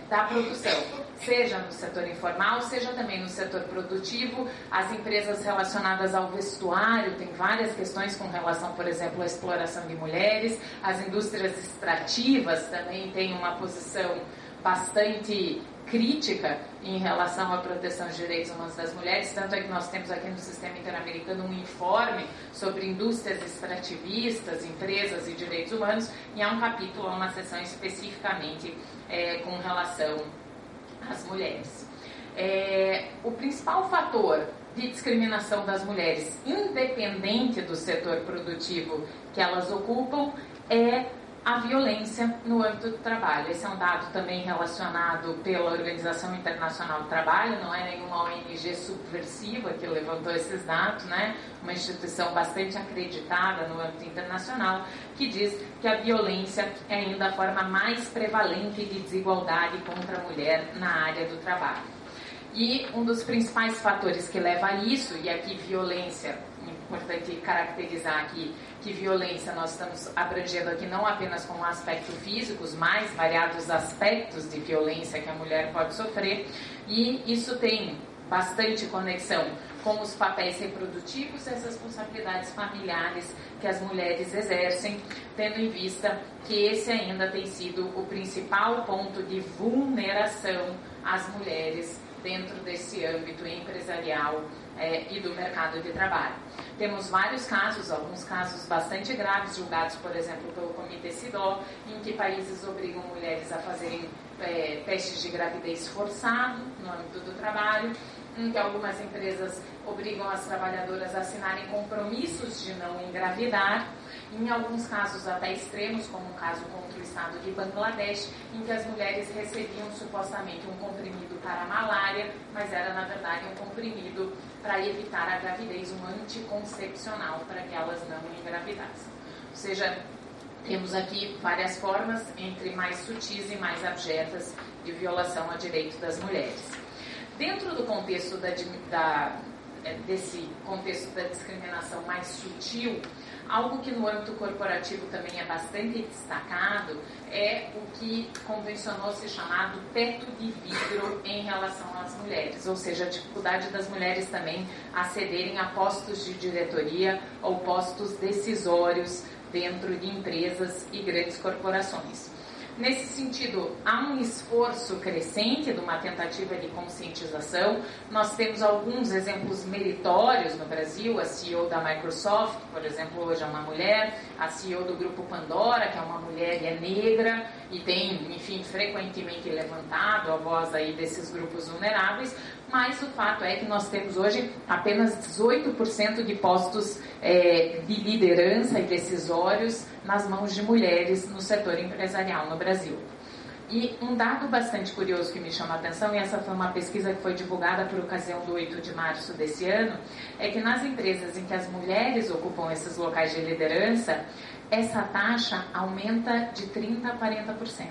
[SPEAKER 4] da produção, seja no setor informal, seja também no setor produtivo. As empresas relacionadas ao vestuário têm várias questões com relação, por exemplo, à exploração de mulheres. As indústrias extrativas também têm uma posição bastante crítica em relação à proteção dos direitos humanos das mulheres, tanto é que nós temos aqui no Sistema Interamericano um informe sobre indústrias extrativistas, empresas e direitos humanos, e há um capítulo, uma seção especificamente com relação às mulheres. O principal fator de discriminação das mulheres, independente do setor produtivo que elas ocupam, é a violência no âmbito do trabalho. Esse é um dado também relacionado pela Organização Internacional do Trabalho, não é nenhuma ONG subversiva que levantou esses dados, né? Uma instituição bastante acreditada no âmbito internacional, que diz que a violência é ainda a forma mais prevalente de desigualdade contra a mulher na área do trabalho. E um dos principais fatores que leva a isso, e aqui violência, importante caracterizar aqui que violência nós estamos abrangendo aqui não apenas como aspecto físico, os mais variados aspectos de violência que a mulher pode sofrer, e isso tem bastante conexão com os papéis reprodutivos e as responsabilidades familiares que as mulheres exercem, tendo em vista que esse ainda tem sido o principal ponto de vulneração às mulheres dentro desse âmbito empresarial e do mercado de trabalho. Temos vários casos, alguns casos bastante graves, julgados, por exemplo, pelo Comitê CIDO, em que países obrigam mulheres a fazerem testes de gravidez forçado no âmbito do trabalho, em que algumas empresas obrigam as trabalhadoras a assinarem compromissos de não engravidar, em alguns casos até extremos, como o caso contra o estado de Bangladesh, em que as mulheres recebiam supostamente um comprimido para a malária, mas era na verdade um comprimido para evitar a gravidez, um anticoncepcional para que elas não engravidassem. Ou seja, temos aqui várias formas, entre mais sutis e mais abjetas, de violação a direito das mulheres. Dentro do contexto desse contexto da discriminação mais sutil, algo que no âmbito corporativo também é bastante destacado é o que convencionou ser chamado teto de vidro em relação às mulheres, ou seja, a dificuldade das mulheres também acederem a postos de diretoria ou postos decisórios dentro de empresas e grandes corporações. Nesse sentido, há um esforço crescente de uma tentativa de conscientização. Nós temos alguns exemplos meritórios no Brasil. A CEO da Microsoft, por exemplo, hoje é uma mulher. A CEO do Grupo Pandora, que é uma mulher e é negra e tem, enfim, frequentemente levantado a voz aí desses grupos vulneráveis. Mas o fato é que nós temos hoje apenas 18% de postos de liderança e decisórios nas mãos de mulheres no setor empresarial no Brasil. E um dado bastante curioso que me chama a atenção, e essa foi uma pesquisa que foi divulgada por ocasião do 8 de março desse ano, é que nas empresas em que as mulheres ocupam esses locais de liderança, essa taxa aumenta de 30% a 40%.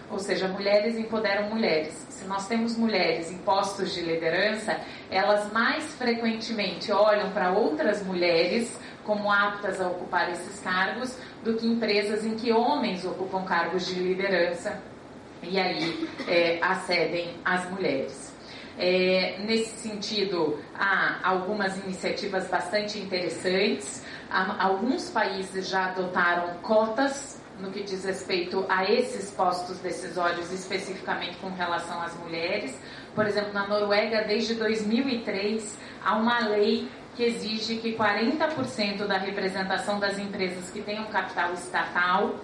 [SPEAKER 4] Ou seja, mulheres empoderam mulheres. Se nós temos mulheres em postos de liderança, elas mais frequentemente olham para outras mulheres como aptas a ocupar esses cargos do que empresas em que homens ocupam cargos de liderança e aí acedem às mulheres. Nesse sentido, há algumas iniciativas bastante interessantes. Alguns países já adotaram cotas no que diz respeito a esses postos decisórios, especificamente com relação às mulheres. Por exemplo, na Noruega, desde 2003, há uma lei que exige que 40% da representação das empresas que tenham capital estatal,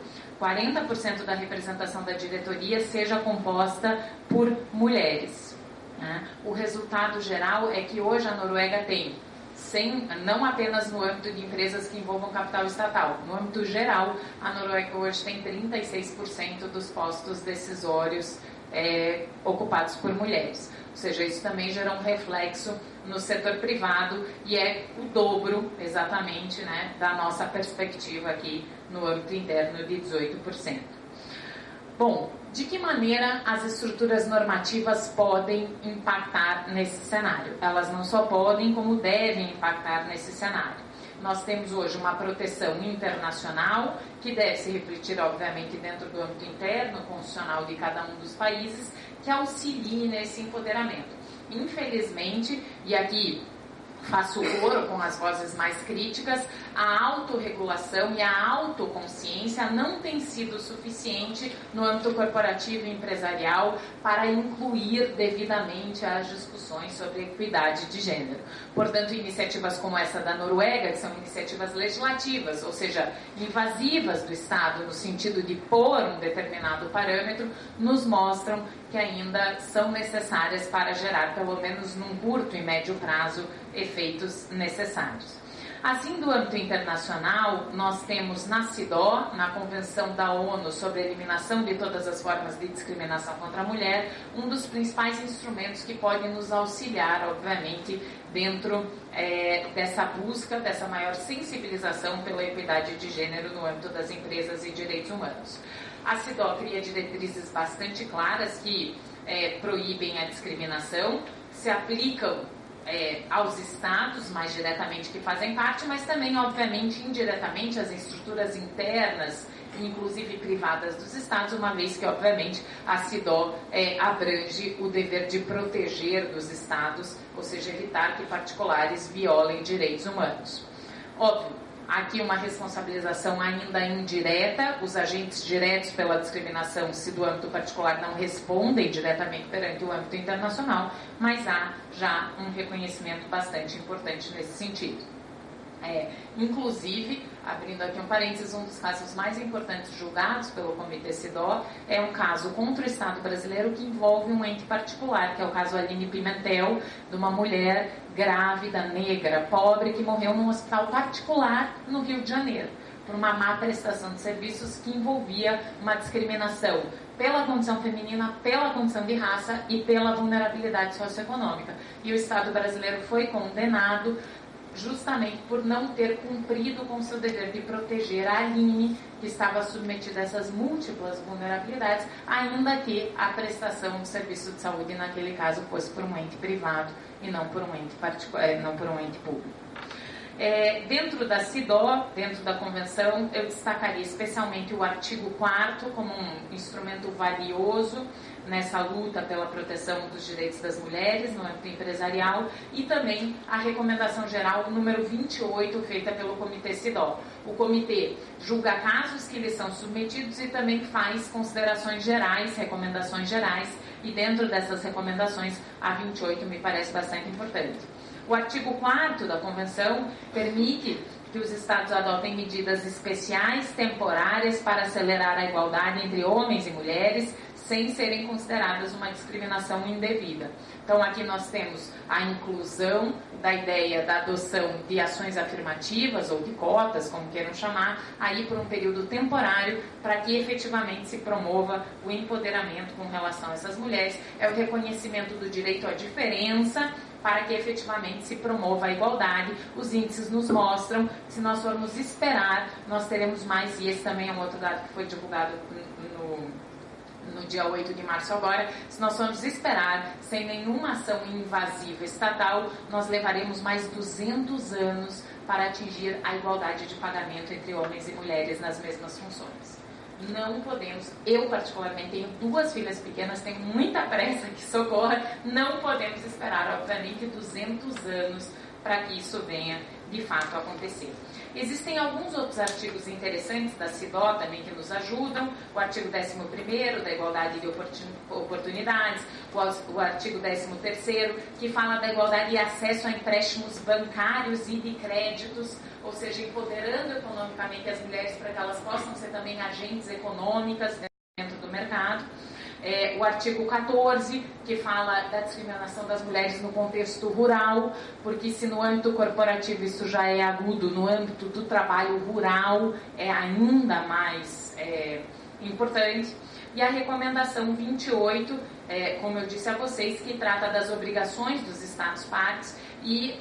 [SPEAKER 4] 40% da representação da diretoria seja composta por mulheres. O resultado geral é que hoje a Noruega tem não apenas no âmbito de empresas que envolvam capital estatal. No âmbito geral, a Noruega hoje tem 36% dos postos decisórios ocupados por mulheres. Ou seja, isso também gera um reflexo no setor privado e é o dobro, exatamente, né, da nossa perspectiva aqui no âmbito interno de 18%. Bom, de que maneira as estruturas normativas podem impactar nesse cenário? Elas não só podem, como devem impactar nesse cenário. Nós temos hoje uma proteção internacional que deve se refletir, obviamente, dentro do âmbito interno, constitucional de cada um dos países, que auxilie nesse empoderamento. Infelizmente, e aqui faço coro com as vozes mais críticas, a autorregulação e a autoconsciência não tem sido suficiente no âmbito corporativo e empresarial para incluir devidamente as discussões sobre equidade de gênero. Portanto, iniciativas como essa da Noruega, que são iniciativas legislativas, ou seja, invasivas do Estado no sentido de pôr um determinado parâmetro, nos mostram que ainda são necessárias para gerar, pelo menos num curto e médio prazo, efeitos necessários. Assim, do âmbito internacional, nós temos na CEDAW, na Convenção da ONU sobre a Eliminação de Todas as Formas de Discriminação contra a Mulher, um dos principais instrumentos que pode nos auxiliar, obviamente, dentro dessa busca, dessa maior sensibilização pela equidade de gênero no âmbito das empresas e direitos humanos. A CEDAW cria diretrizes bastante claras que proíbem a discriminação, se aplicam aos estados, mais diretamente que fazem parte, mas também, obviamente, indiretamente às estruturas internas, inclusive privadas dos estados, uma vez que, obviamente, a CEDAW abrange o dever de proteger dos estados, ou seja, evitar que particulares violem direitos humanos. Óbvio, aqui uma responsabilização ainda indireta, os agentes diretos pela discriminação, se do âmbito particular não respondem diretamente perante o âmbito internacional, mas há já um reconhecimento bastante importante nesse sentido. Inclusive, abrindo aqui um parênteses, um dos casos mais importantes julgados pelo Comitê CEDAW é um caso contra o Estado brasileiro que envolve um ente particular, que é o caso Aline Pimentel, de uma mulher grávida, negra, pobre, que morreu num hospital particular no Rio de Janeiro, por uma má prestação de serviços que envolvia uma discriminação pela condição feminina, pela condição de raça e pela vulnerabilidade socioeconômica. E o Estado brasileiro foi condenado justamente por não ter cumprido com seu dever de proteger a Aline, que estava submetida a essas múltiplas vulnerabilidades, ainda que a prestação de serviço de saúde, naquele caso, fosse por um ente privado e não por um ente não por um ente público. Dentro da CEDAW, dentro da Convenção, eu destacaria especialmente o artigo 4º como um instrumento valioso nessa luta pela proteção dos direitos das mulheres no âmbito empresarial e também a recomendação geral número 28 feita pelo Comitê CEDAW. O Comitê julga casos que lhes são submetidos e também faz considerações gerais, recomendações gerais, e dentro dessas recomendações a 28 me parece bastante importante. O artigo 4º da Convenção permite que os Estados adotem medidas especiais, temporárias, para acelerar a igualdade entre homens e mulheres, sem serem consideradas uma discriminação indevida. Então, aqui nós temos a inclusão da ideia da adoção de ações afirmativas ou de cotas, como queiram chamar, aí por um período temporário, para que efetivamente se promova o empoderamento com relação a essas mulheres. É o reconhecimento do direito à diferença, para que efetivamente se promova a igualdade. Os índices nos mostram, se nós formos esperar, nós teremos mais, e esse também é um outro dado que foi divulgado no dia 8 de março agora, se nós formos esperar, sem nenhuma ação invasiva estatal, nós levaremos mais 200 anos para atingir a igualdade de pagamento entre homens e mulheres nas mesmas funções. Não podemos, eu particularmente tenho 2 filhas pequenas, tenho muita pressa que socorra, não podemos esperar, obviamente, 200 anos para que isso venha de fato a acontecer. Existem alguns outros artigos interessantes da CEDAW também que nos ajudam, o artigo 11º da igualdade de oportunidades, o artigo 13º que fala da igualdade e acesso a empréstimos bancários e de créditos, ou seja, empoderando economicamente as mulheres para que elas possam ser também agentes econômicas dentro do mercado. O artigo 14, que fala da discriminação das mulheres no contexto rural, porque se no âmbito corporativo isso já é agudo, no âmbito do trabalho rural é ainda mais importante. E a recomendação 28, como eu disse a vocês, que trata das obrigações dos Estados-partes, e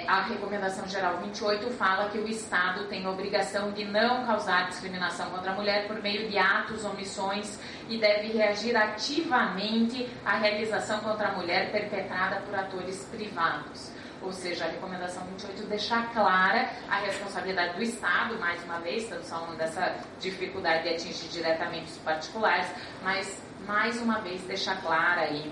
[SPEAKER 4] a recomendação geral 28 fala que o Estado tem a obrigação de não causar discriminação contra a mulher por meio de atos, omissões, e deve reagir ativamente à realização contra a mulher perpetrada por atores privados. Ou seja, a recomendação 28 deixa clara a responsabilidade do Estado, mais uma vez, estamos falando dessa dificuldade de atingir diretamente os particulares, mas, mais uma vez, deixa clara aí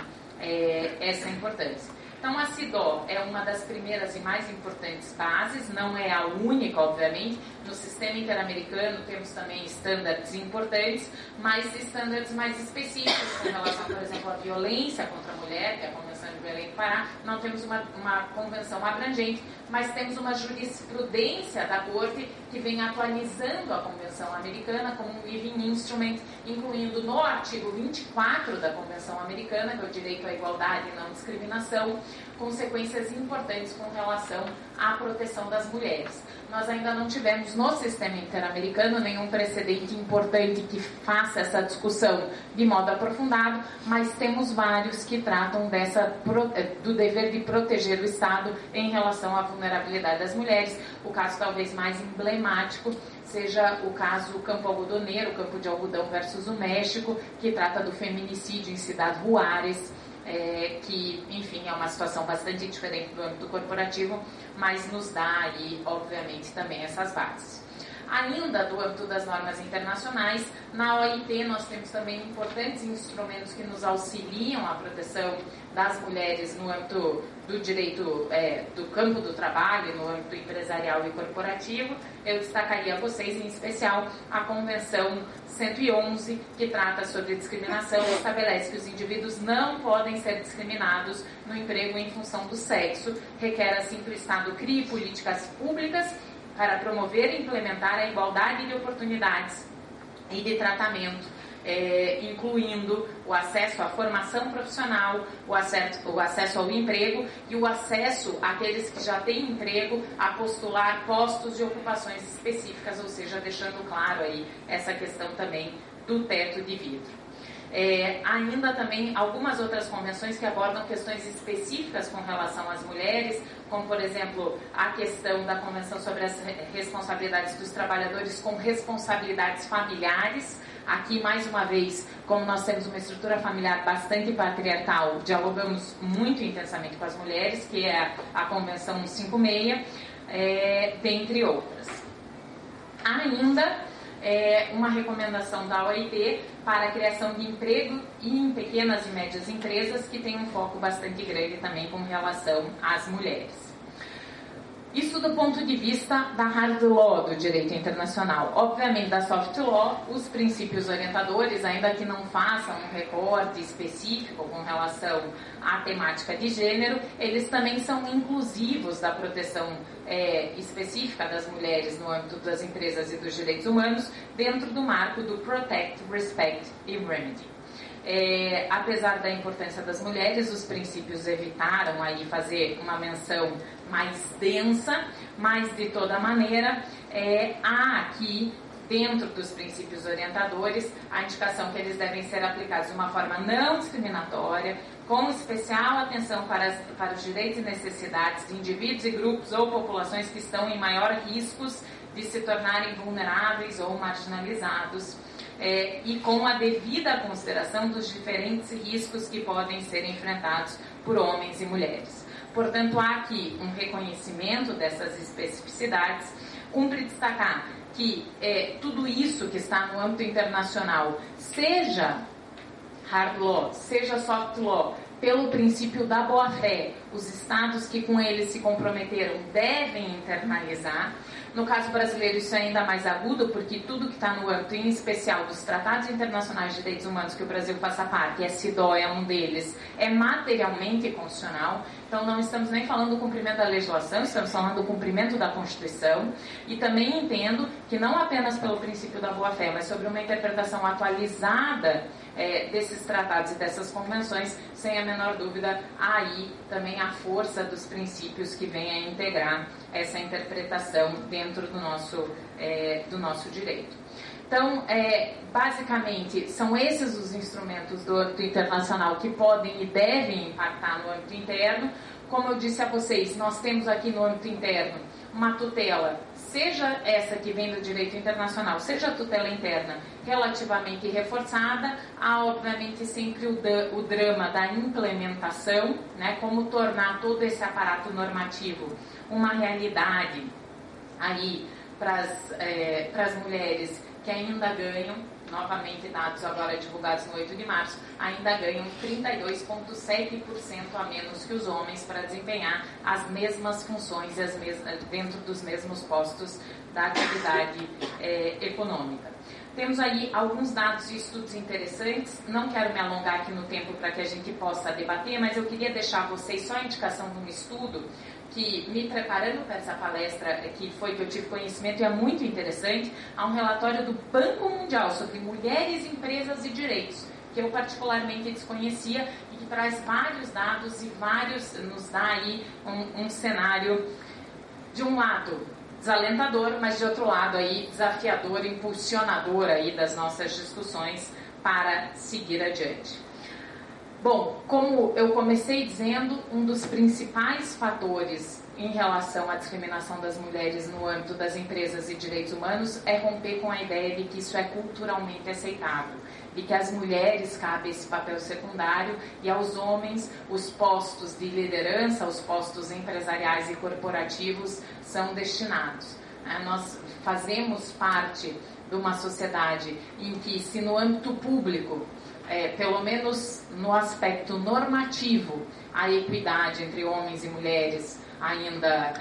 [SPEAKER 4] essa importância. Então, a CIDO é uma das primeiras e mais importantes bases, não é a única, obviamente. No sistema interamericano temos também estándares importantes, mas estándares mais específicos com relação, por exemplo, à violência contra a mulher, que é a Convenção de Belém do Pará. Não temos uma convenção abrangente, mas temos uma jurisprudência da Corte que vem atualizando a Convenção Americana como um living instrument, incluindo no artigo 24 da Convenção Americana, que é o direito à igualdade e não discriminação, consequências importantes com relação à proteção das mulheres. Nós ainda não tivemos no sistema interamericano nenhum precedente importante que faça essa discussão de modo aprofundado, mas temos vários que tratam do dever de proteger o Estado em relação à vulnerabilidade das mulheres. O caso talvez mais emblemático seja o caso Campo Algodoneiro, Campo de Algodão versus o México, que trata do feminicídio em Ciudad Juárez, que, enfim, é uma situação bastante diferente do âmbito corporativo, mas nos dá aí, obviamente, também essas bases. Ainda do âmbito das normas internacionais, na OIT nós temos também importantes instrumentos que nos auxiliam à proteção das mulheres no âmbito do direito do campo do trabalho, no âmbito empresarial e corporativo. Eu destacaria a vocês, em especial, a Convenção 111, que trata sobre discriminação e estabelece que os indivíduos não podem ser discriminados no emprego em função do sexo. Requer, assim, que o Estado crie políticas públicas para promover e implementar a igualdade de oportunidades e de tratamento, incluindo o acesso à formação profissional, o acesso ao emprego e o acesso àqueles que já têm emprego a postular postos de ocupações específicas, ou seja, deixando claro aí essa questão também do teto de vidro. Ainda também algumas outras convenções que abordam questões específicas com relação às mulheres, como, por exemplo, a questão da Convenção sobre as responsabilidades dos trabalhadores com responsabilidades familiares. Aqui, mais uma vez, como nós temos uma estrutura familiar bastante patriarcal, dialogamos muito intensamente com as mulheres, que é a Convenção 156, dentre outras. Ainda uma recomendação da OIT para a criação de emprego em pequenas e médias empresas, que tem um foco bastante grande também com relação às mulheres. Isso do ponto de vista da hard law do direito internacional. Obviamente, da soft law, os princípios orientadores, ainda que não façam um recorte específico com relação à temática de gênero, eles também são inclusivos da proteção específica das mulheres no âmbito das empresas e dos direitos humanos, dentro do marco do Protect, Respect e Remedy. Apesar da importância das mulheres, os princípios evitaram aí fazer uma menção mais densa, mas de toda maneira há aqui, dentro dos princípios orientadores, a indicação que eles devem ser aplicados de uma forma não discriminatória, com especial atenção para os direitos e necessidades de indivíduos e grupos ou populações que estão em maior riscos de se tornarem vulneráveis ou marginalizados, e com a devida consideração dos diferentes riscos que podem ser enfrentados por homens e mulheres. Portanto, há aqui um reconhecimento dessas especificidades. Cumpre destacar que tudo isso que está no âmbito internacional, seja hard law, seja soft law, pelo princípio da boa-fé, os estados que com eles se comprometeram devem internalizar. No caso brasileiro, isso é ainda mais agudo, porque tudo que está no âmbito, em especial, dos tratados internacionais de direitos humanos que o Brasil faça parte, e a CEDAW é um deles, é materialmente constitucional. Então, não estamos nem falando do cumprimento da legislação, estamos falando do cumprimento da Constituição. E também entendo que não apenas pelo princípio da boa-fé, mas sobre uma interpretação atualizada desses tratados e dessas convenções, sem a menor dúvida, aí também a força dos princípios que vem a integrar essa interpretação dentro do nosso direito. Então, basicamente, são esses os instrumentos do âmbito internacional que podem e devem impactar no âmbito interno. Como eu disse a vocês, nós temos aqui no âmbito interno uma tutela, seja essa que vem do direito internacional, seja a tutela interna, relativamente reforçada. Há, obviamente, sempre o drama da implementação, né, como tornar todo esse aparato normativo uma realidade aí para as mulheres que ainda ganham, novamente dados agora divulgados no 8 de março, ainda ganham 32,7% a menos que os homens para desempenhar as mesmas funções dentro dos mesmos postos da atividade econômica. Temos aí alguns dados e estudos interessantes, não quero me alongar aqui no tempo para que a gente possa debater, mas eu queria deixar a vocês só a indicação de um estudo que, me preparando para essa palestra, que eu tive conhecimento e é muito interessante. Há um relatório do Banco Mundial sobre mulheres, empresas e direitos, que eu particularmente desconhecia e que traz vários dados e nos dá aí um cenário, de um lado, desalentador, mas de outro lado aí, desafiador, impulsionador aí das nossas discussões para seguir adiante. Bom, como eu comecei dizendo, um dos principais fatores em relação à discriminação das mulheres no âmbito das empresas e direitos humanos é romper com a ideia de que isso é culturalmente aceitável, de que às mulheres cabe esse papel secundário e aos homens os postos de liderança, os postos empresariais e corporativos são destinados. Nós fazemos parte de uma sociedade em que, se no âmbito público, pelo menos no aspecto normativo, a equidade entre homens e mulheres ainda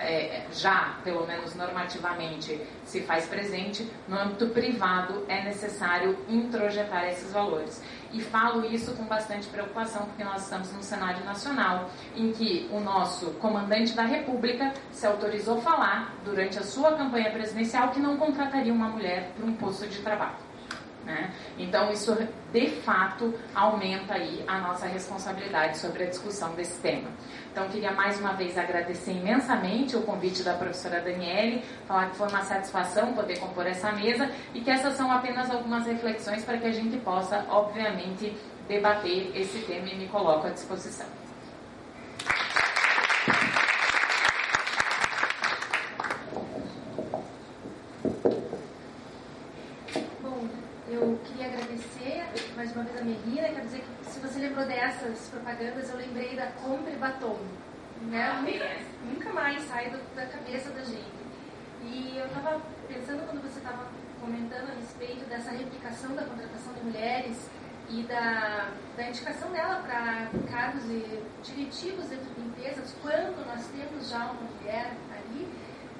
[SPEAKER 4] já, pelo menos normativamente, se faz presente, no âmbito privado é necessário introjetar esses valores. E falo isso com bastante preocupação, porque nós estamos num cenário nacional em que o nosso comandante da República se autorizou falar, durante a sua campanha presidencial, que não contrataria uma mulher para um posto de trabalho. Né? Então, isso de fato aumenta aí a nossa responsabilidade sobre a discussão desse tema. Então, queria mais uma vez agradecer imensamente o convite da professora Daniele, falar que foi uma satisfação poder compor essa mesa e que essas são apenas algumas reflexões para que a gente possa, obviamente, debater esse tema, e me coloco à disposição.
[SPEAKER 2] Eu queria agradecer mais uma vez a Melina. Quero dizer que, se você lembrou dessas propagandas, eu lembrei da Compre Batom, né? Nunca mais sai da cabeça da gente. E eu estava pensando, quando você estava comentando a respeito dessa replicação da contratação de mulheres e da indicação dela para cargos diretivos dentro de empresas, quando nós temos já uma mulher ali.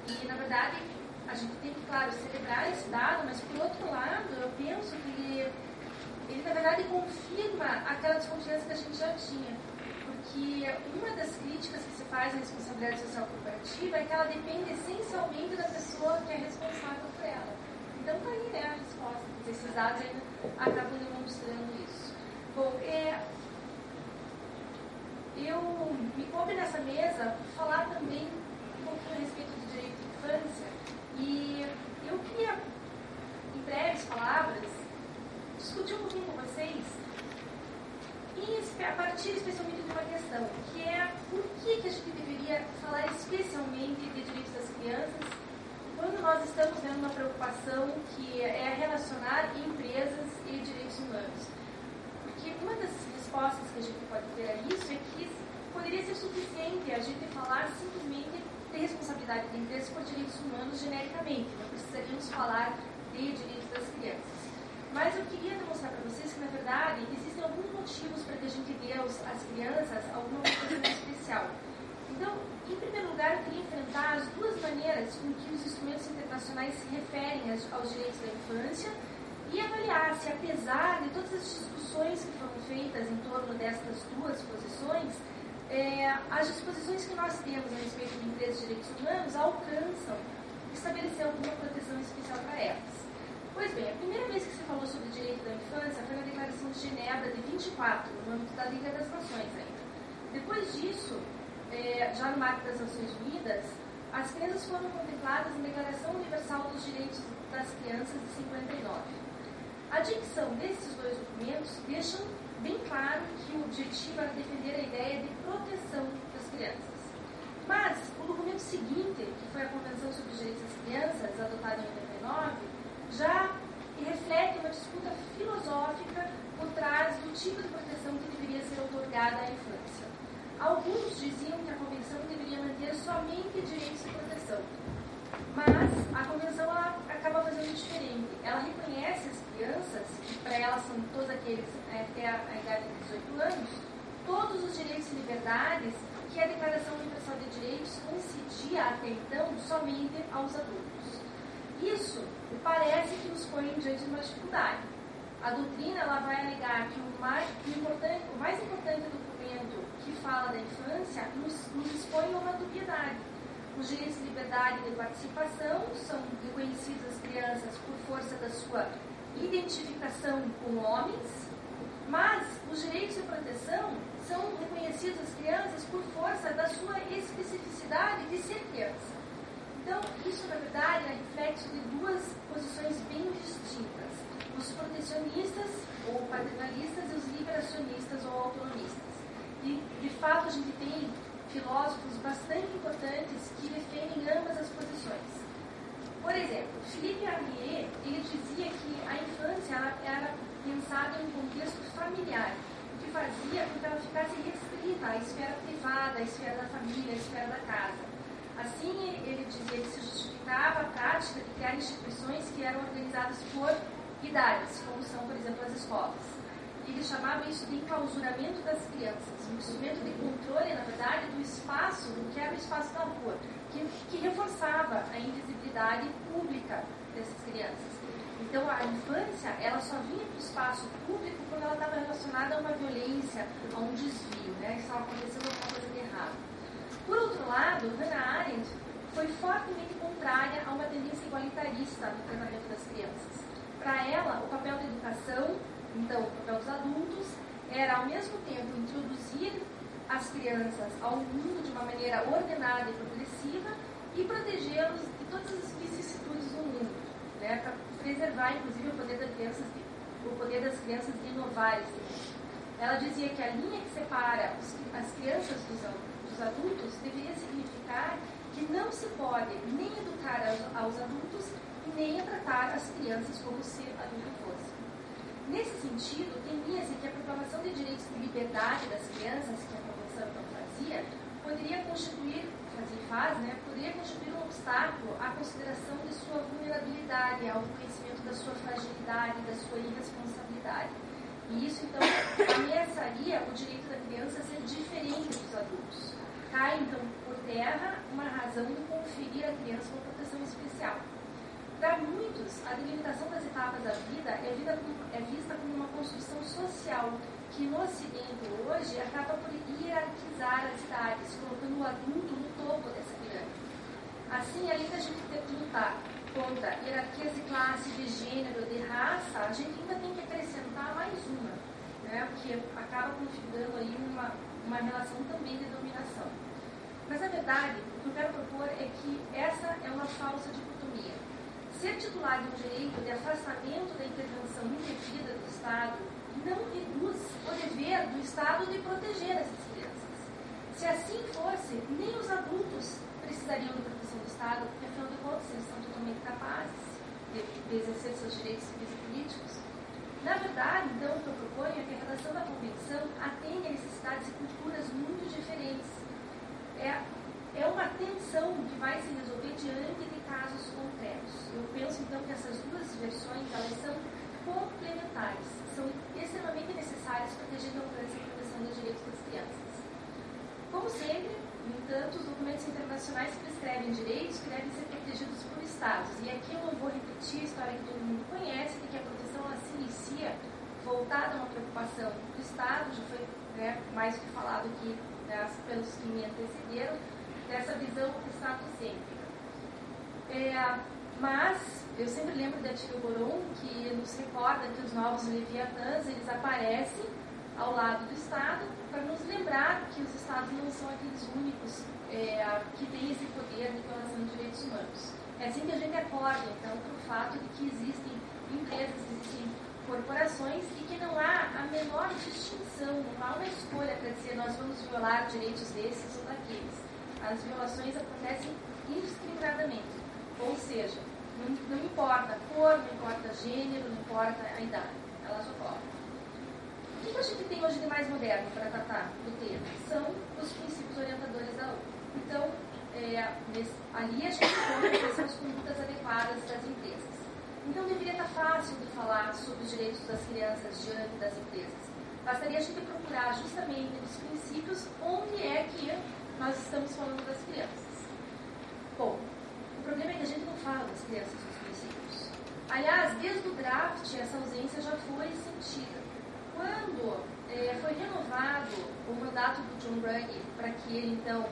[SPEAKER 2] E, na verdade, a gente tem que, claro, celebrar esse dado, mas, por outro lado, eu penso que ele na verdade, confirma aquela desconfiança que a gente já tinha. Porque uma das críticas que se faz à responsabilidade social corporativa é que ela depende essencialmente da pessoa que é responsável por ela. Então, está aí, né, a resposta. Esses dados ainda acabam demonstrando isso. Bom, eu me coube nessa mesa falar também um pouquinho a respeito do direito de infância. E eu queria, em breves palavras, discutir um pouquinho com vocês, a partir especialmente de uma questão, que é por que a gente deveria falar especialmente de direitos das crianças quando nós estamos vendo uma preocupação que é relacionar empresas e direitos humanos. Porque uma das respostas que a gente pode ter a isso é que poderia ser suficiente a gente falar simplesmente de responsabilidade de empresas por direitos humanos genericamente, não precisaríamos falar de direitos das crianças. Mas eu queria demonstrar para vocês que, na verdade, existem alguns motivos para que a gente dê às crianças alguma coisa especial. Então, em primeiro lugar, eu queria enfrentar as duas maneiras com que os instrumentos internacionais se referem aos direitos da infância e avaliar se, apesar de todas as discussões que foram feitas em torno destas duas posições, as disposições que nós temos a respeito de empresas de direitos humanos alcançam estabelecer alguma proteção especial para elas. Pois bem, a primeira vez que se falou sobre o direito da infância foi na Declaração de Genebra de 24, no âmbito da Liga das Nações ainda. Depois disso, já no marco das Nações Unidas, as crianças foram contempladas na Declaração Universal dos Direitos das Crianças de 59. A dicção desses dois documentos deixam bem claro que o objetivo era defender a ideia de proteção das crianças. Mas o documento seguinte, que foi a Convenção sobre os Direitos das Crianças, adotada em 89, já reflete uma disputa filosófica por trás do tipo de proteção que deveria ser otorgada à infância. Alguns diziam que a Convenção deveria manter somente direitos de proteção, mas a Convenção ela acaba fazendo diferente. Ela reconhece as crianças, que para elas são todos aqueles até a idade de 18 anos, todos os direitos e liberdades que a Declaração Universal de Direitos concedia até então somente aos adultos. Isso parece que nos põe diante de uma dificuldade. A doutrina ela vai alegar que o mais importante documento que fala da infância nos expõe a uma dubiedade. Os direitos de liberdade e de participação são reconhecidos às crianças por força da sua identificação com homens, mas os direitos de proteção são reconhecidos às crianças por força da sua especificidade de ser criança. Então, isso, na verdade, é reflexo de duas posições bem distintas. Os protecionistas, ou paternalistas, e os liberacionistas, ou autonomistas. E, de fato, a gente tem filósofos bastante importantes que defendem ambas as posições. Por exemplo, Philippe Arié, ele dizia que a infância ela era pensada em um contexto familiar, o que fazia com que ela ficasse restrita à esfera privada, à esfera da família, à esfera da casa. Assim, ele dizia que se justificava a prática de criar instituições que eram organizadas por idades, como são, por exemplo, as escolas. Ele chamava isso de enclausuramento das crianças, um instrumento de controle, na verdade, do espaço, do que era o espaço da rua, que reforçava a invisibilidade pública dessas crianças. Então, a infância, ela só vinha para o espaço público quando ela estava relacionada a uma violência, a um desvio, né? Estava acontecendo alguma coisa de errado. Por outro lado, Hannah Arendt foi fortemente contrária a uma tendência igualitarista no tratamento das crianças. Para ela, o papel da educação, então o papel dos adultos, era ao mesmo tempo introduzir as crianças ao mundo de uma maneira ordenada e progressiva e protegê-los de todas as vicissitudes do mundo, né, para preservar, inclusive, o poder das crianças de inovar esse mundo. Ela dizia que a linha que separa as crianças dos adultos deveria significar que não se pode nem educar aos adultos nem tratar as crianças como se adulto fosse. Nesse sentido, temia-se que a proclamação de direitos de liberdade das crianças, que a Convenção então fazia, poderia constituir um obstáculo à consideração de sua vulnerabilidade, ao reconhecimento da sua fragilidade, da sua irresponsabilidade. E isso, então, ameaçaria o direito da criança a ser diferente dos adultos. Cai, então, por terra uma razão de conferir à criança uma proteção especial. Para muitos, a delimitação das etapas da vida é vista como uma construção social que, no Ocidente hoje, acaba por hierarquizar as idades, colocando o adulto no topo dessa pirâmide. Assim, além da gente ter que lutar contra hierarquias de classe, de gênero, de raça, a gente ainda tem que acrescentar mais uma, né, que acaba configurando aí uma relação também de dominação. Mas, na verdade, o que eu quero propor é que essa é uma falsa dicotomia. Ser titular de um direito de afastamento da intervenção indevida do Estado não reduz o dever do Estado de proteger essas crianças. Se assim fosse, nem os adultos precisariam da proteção do Estado, porque, afinal de contas, eles são totalmente capazes de exercer seus direitos civis e políticos. Na verdade, então, o que eu proponho é que a redação da Convenção atende a necessidades e culturas muito diferentes. É uma tensão que vai se resolver diante de casos concretos. Eu penso, então, que essas duas versões, elas são complementares, são extremamente necessárias para que a gente alcance a proteção dos direitos das crianças. Como sempre, No entanto, os documentos internacionais que prescrevem direitos que devem ser protegidos por Estados. E aqui eu não vou repetir a história que todo mundo conhece, de que a proteção ela se inicia voltada a uma preocupação do Estado, já foi mais do que falado aqui pelos que me antecederam, dessa visão estadocêntrica. Mas eu sempre lembro da Tio Boron, que nos recorda que os novos leviatãs eles aparecem ao lado do Estado para nos lembrar que os Estados não são aqueles únicos que têm esse poder de violação de direitos humanos. É assim que a gente acorda, então, para o fato de que existem empresas, existem corporações e que não há a menor distinção, não há uma escolha para dizer nós vamos violar direitos desses ou daqueles. As violações acontecem indiscriminadamente, ou seja, não importa a cor, não importa gênero, não importa a idade, elas ocorrem. O que a gente tem hoje de mais moderno para tratar do tema? São os princípios orientadores da ONU. Então, ali a gente encontra quais são as condutas adequadas das empresas. Então, deveria estar fácil de falar sobre os direitos das crianças diante das empresas. Bastaria a gente procurar justamente nos princípios onde é que nós estamos falando das crianças. Bom, o problema é que a gente não fala das crianças nos princípios. Aliás, desde o draft, essa ausência já foi sentida. Quando foi renovado o mandato do John Ruggie para que ele, então,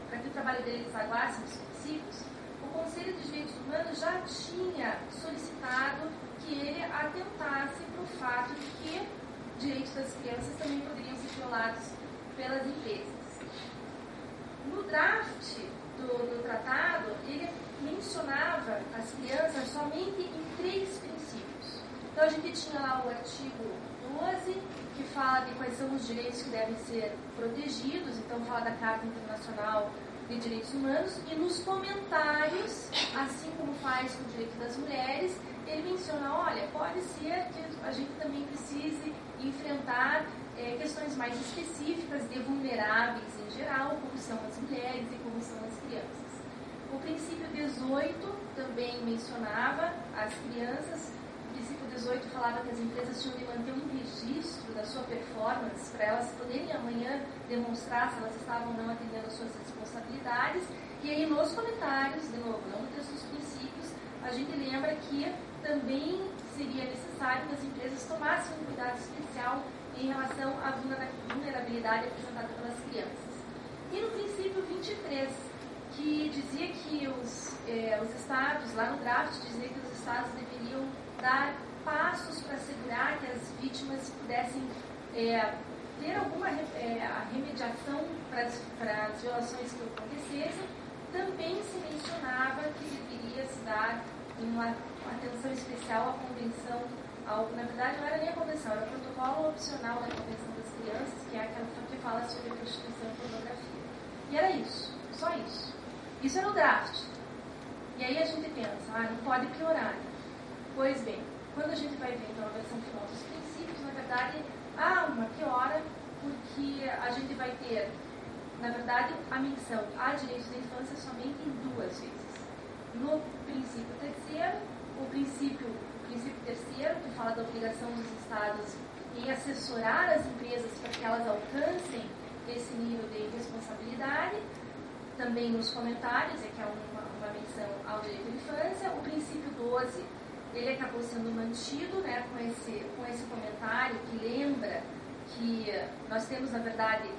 [SPEAKER 2] para que o trabalho dele desaguasse nos princípios, o Conselho de Direitos Humanos já tinha solicitado que ele atentasse para o fato de que direitos das crianças também poderiam ser violados pelas empresas. No draft do tratado, ele mencionava as crianças somente em 3 princípios. Então, a gente tinha lá o artigo 12, que fala de quais são os direitos que devem ser protegidos, então fala da Carta Internacional de Direitos Humanos, e nos comentários, assim como faz com o direito das mulheres, ele menciona, olha, pode ser que a gente também precise enfrentar questões mais específicas de vulneráveis em geral, como são as mulheres e como são as crianças. O princípio 18 também mencionava as crianças. O princípio 18 falava que as empresas tinham de manter um registro da sua performance para elas poderem amanhã demonstrar se elas estavam ou não atendendo às suas responsabilidades. E aí nos comentários, de novo, não no texto dos princípios, a gente lembra que também seria necessário que as empresas tomassem um cuidado especial em relação à vulnerabilidade apresentada pelas crianças. E no princípio 23, que dizia que os estados, lá no draft, dizia que os estados deveriam dar passos para assegurar que as vítimas pudessem ter alguma remediação para as violações que acontecessem. Também se mencionava que deveria se dar uma atenção especial à convenção, na verdade não era nem a convenção, era o protocolo opcional da Convenção das Crianças, que é aquela que fala sobre a prostituição e pornografia. E era isso, só isso. Isso era o draft. E aí a gente pensa, não pode piorar. Pois bem, quando a gente vai ver então a versão final dos princípios, na verdade, há uma piora, porque a gente vai ter, na verdade, a menção a direitos da infância somente em 2 vezes. No princípio 3º, o princípio 3º, que fala da obrigação dos Estados em assessorar as empresas para que elas alcancem esse nível de responsabilidade. Também nos comentários, que é uma menção ao direito à infância. O princípio 12, ele acabou sendo mantido, com esse comentário que lembra que nós temos, na verdade,